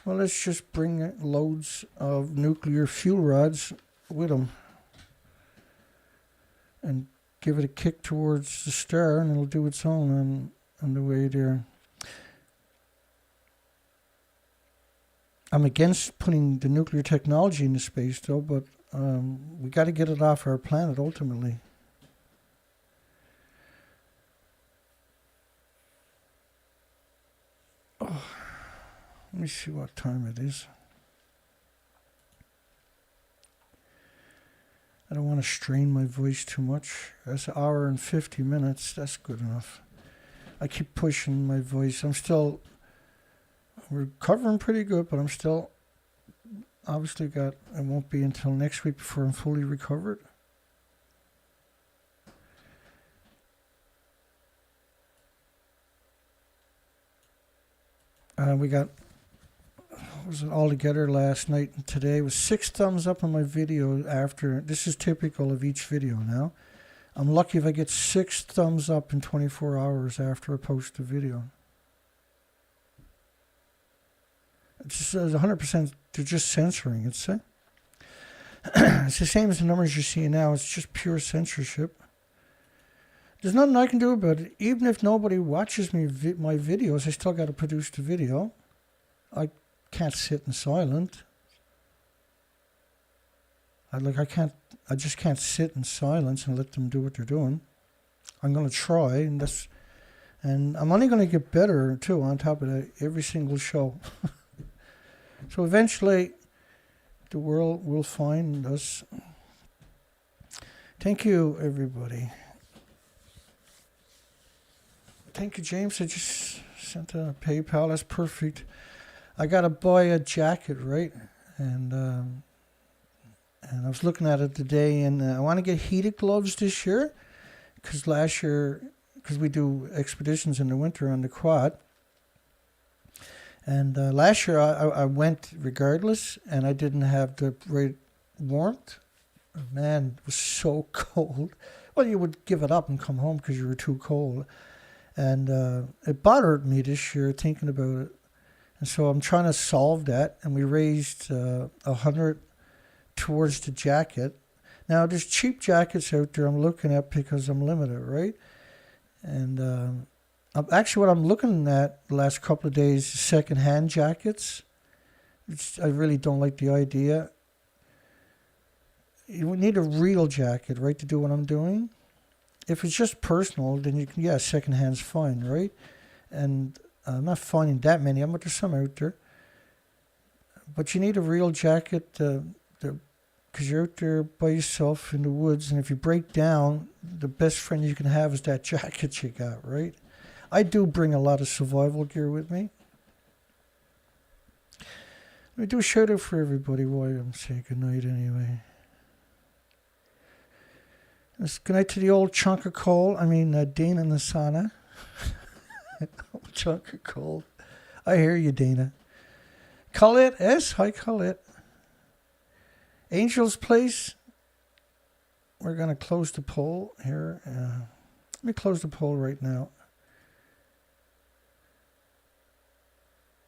Well, let's just bring loads of nuclear fuel rods with them and give it a kick towards the star, and it'll do its own on the way there. I'm against putting the nuclear technology into space, though, but we got to get it off our planet ultimately. Oh, let me see what time it is. I don't want to strain my voice too much. That's an hour and 50 minutes. That's good enough. I keep pushing my voice. I'm still recovering pretty good, but I'm still obviously it won't be until next week before I'm fully recovered. We got, was it all together last night and today was 6 thumbs up on my video after. This is typical of each video now. I'm lucky if I get 6 thumbs up in 24 hours after I post the video. It's just 100%, they're just censoring it, see? It's the same as the numbers you're seeing now. It's just pure censorship. There's nothing I can do about it. Even if nobody watches my videos, I still got to produce the video. I can't sit in silent. I just can't sit in silence and let them do what they're doing. I'm going to try, and I'm only going to get better too on top of that every single show. So eventually the world will find us. Thank you, everybody. Thank you, James. I just sent a PayPal. That's perfect. I got to buy a jacket, right? And I was looking at it today, and I want to get heated gloves this year because last year, because we do expeditions in the winter on the quad, and last year I went regardless, and I didn't have the right warmth. Man, it was so cold. Well, you would give it up and come home because you were too cold. And it bothered me this year thinking about it. And so I'm trying to solve that. And we raised $100 towards the jacket. Now, there's cheap jackets out there I'm looking at because I'm limited, right? And actually what I'm looking at the last couple of days is second-hand jackets. I really don't like the idea. You need a real jacket, right, to do what I'm doing. If it's just personal, then you can, yeah, secondhand's fine, right? And I'm not finding that many, but there's some out there. But you need a real jacket because you're out there by yourself in the woods, and if you break down, the best friend you can have is that jacket you got, right? I do bring a lot of survival gear with me. Let me do a shout out for everybody while I'm saying goodnight anyway. Good night to the old chunk of coal. I mean, Dana in the sauna. Old chunk of coal. I hear you, Dana. Colette S. Hi, Colette. Angel's Place. We're going to close the poll here. Let me close the poll right now.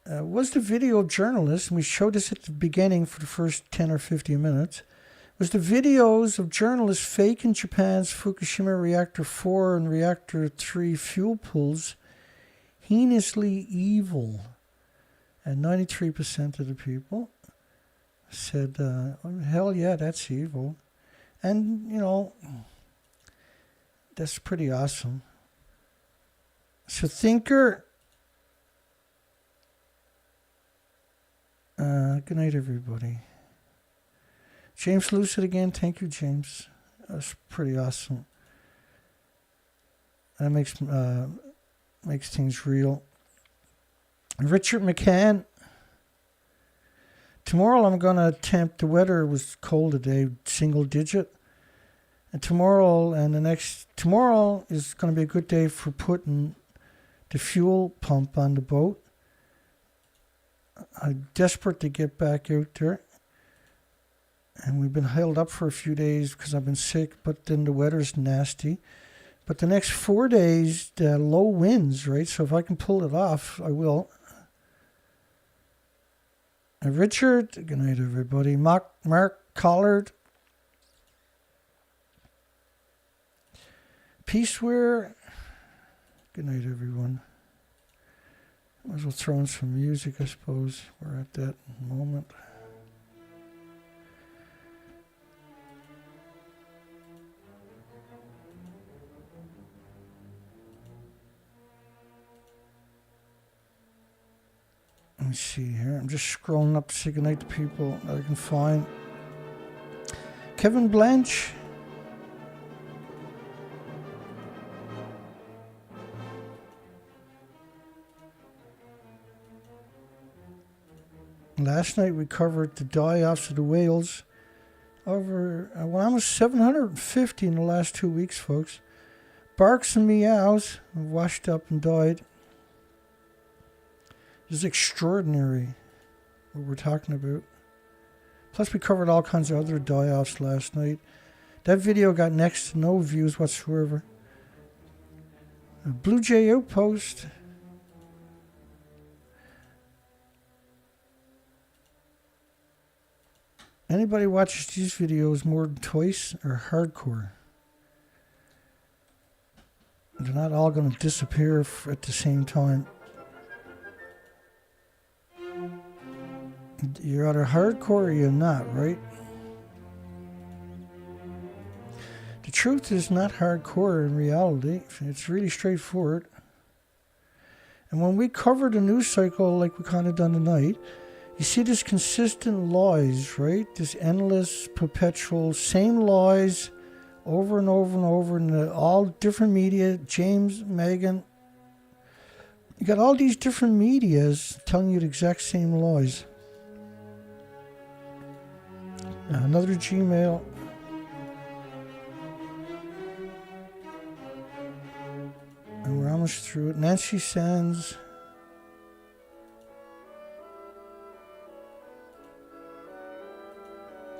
Was the video of journalists, and we showed this at the beginning for the first 10 or 15 minutes, was the videos of journalists faking Japan's Fukushima Reactor 4 and Reactor 3 fuel pools heinously evil? And 93% of the people said, hell yeah, that's evil. And, you know, that's pretty awesome. So Thinker, good night, everybody. James Lucid again. Thank you, James. That's pretty awesome. That makes things real. Richard McCann. Tomorrow I'm going to attempt, the weather was cold today, single digit. And tomorrow is going to be a good day for putting the fuel pump on the boat. I'm desperate to get back out there. And we've been held up for a few days because I've been sick, but then the weather's nasty. But the next 4 days, the low winds, right? So if I can pull it off, I will. Richard, good night, everybody. Mark Collard. Peaceware, good night, everyone. Might as well throw in some music, I suppose. We're at that moment. Let me see here. I'm just scrolling up to say goodnight to people that I can find. Kevin Blanche. Last night we covered the die-offs of the whales. Over, well, almost 750 in the last 2 weeks, folks. Barks and meows washed up and died. It's extraordinary what we're talking about. Plus, we covered all kinds of other die-offs last night. That video got next to no views whatsoever. A Blue Jay Outpost. Anybody watches these videos more than twice are hardcore. They're not all going to disappear at the same time. You're either hardcore or you're not, right? The truth is not hardcore in reality. It's really straightforward. And when we cover the news cycle like we kind of done tonight, you see this consistent lies, right? This endless, perpetual, same lies over and over and over in all different media. James, Megan. You got all these different medias telling you the exact same lies. Another Gmail. And we're almost through it. Nancy Sands.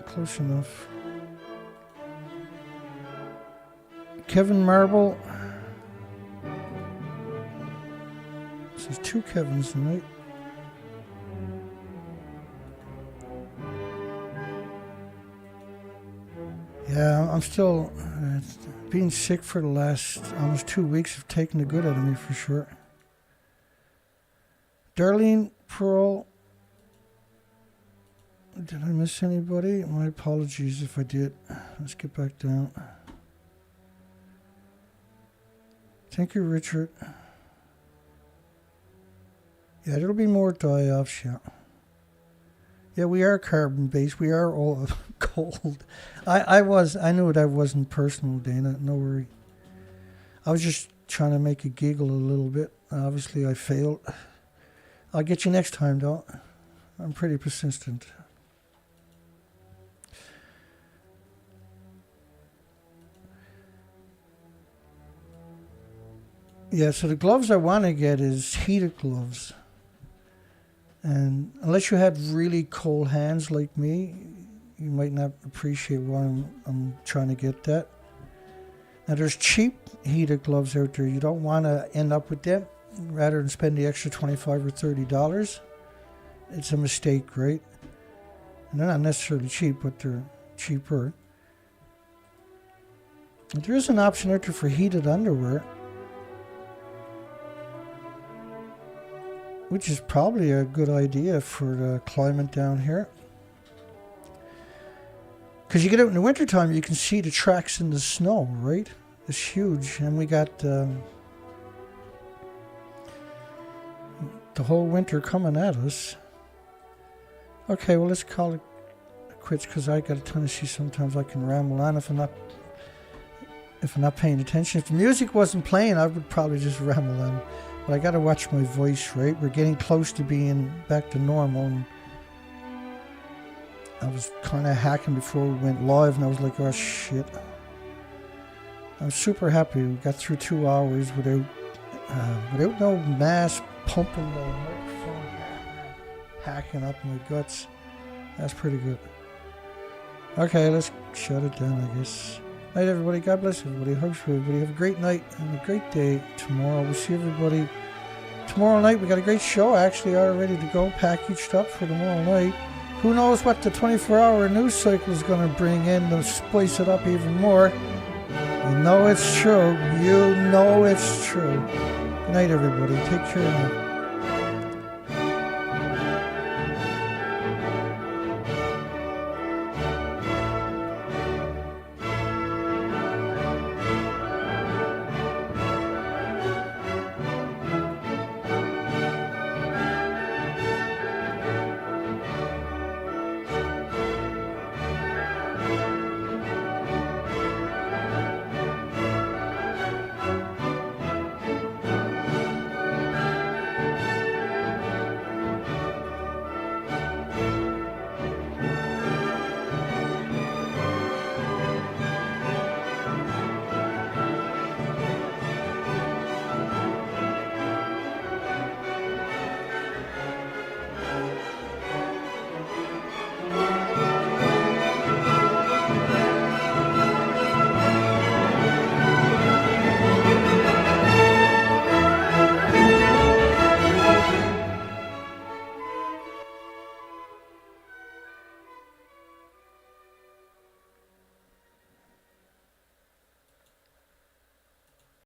Close enough. Kevin Marble. So there's two Kevins tonight. Yeah, I'm still being sick for the last almost 2 weeks have taken the good out of me for sure. Darlene Pearl. Did I miss anybody? My apologies if I did. Let's get back down. Thank you, Richard. Yeah, there'll be more die-offs, yeah. Yeah, we are carbon-based. We are all cold. I knew that wasn't personal, Dana. No worry. I was just trying to make you giggle a little bit. Obviously, I failed. I'll get you next time, though. I'm pretty persistent. Yeah, so the gloves I want to get is heated gloves. And unless you have really cold hands like me, you might not appreciate why I'm trying to get that. Now, there's cheap heated gloves out there. You don't want to end up with them. Rather than spend the extra $25 or $30, it's a mistake, right? And they're not necessarily cheap, but they're cheaper. But there is an option out there for heated underwear, which is probably a good idea for the climate down here. Because you get out in the wintertime, you can see the tracks in the snow, right? It's huge. And we got the whole winter coming at us. Okay, well, let's call it quits because I got a tendency sometimes I can ramble on if I'm not paying attention. If the music wasn't playing, I would probably just ramble on. But I got to watch my voice, right? We're getting close to being back to normal. And I was kind of hacking before we went live, and I was like, oh, shit. I'm super happy we got through 2 hours without no mass pumping the microphone, hacking up my guts. That's pretty good. Okay, let's shut it down, I guess. Night, everybody. God bless everybody. Hugs for everybody. Have a great night and a great day tomorrow. We'll see everybody tomorrow night. We got a great show, actually, all ready to go, packaged up for tomorrow night. Who knows what the 24-hour news cycle is going to bring in to spice it up even more. You know it's true. You know it's true. Good night, everybody. Take care now.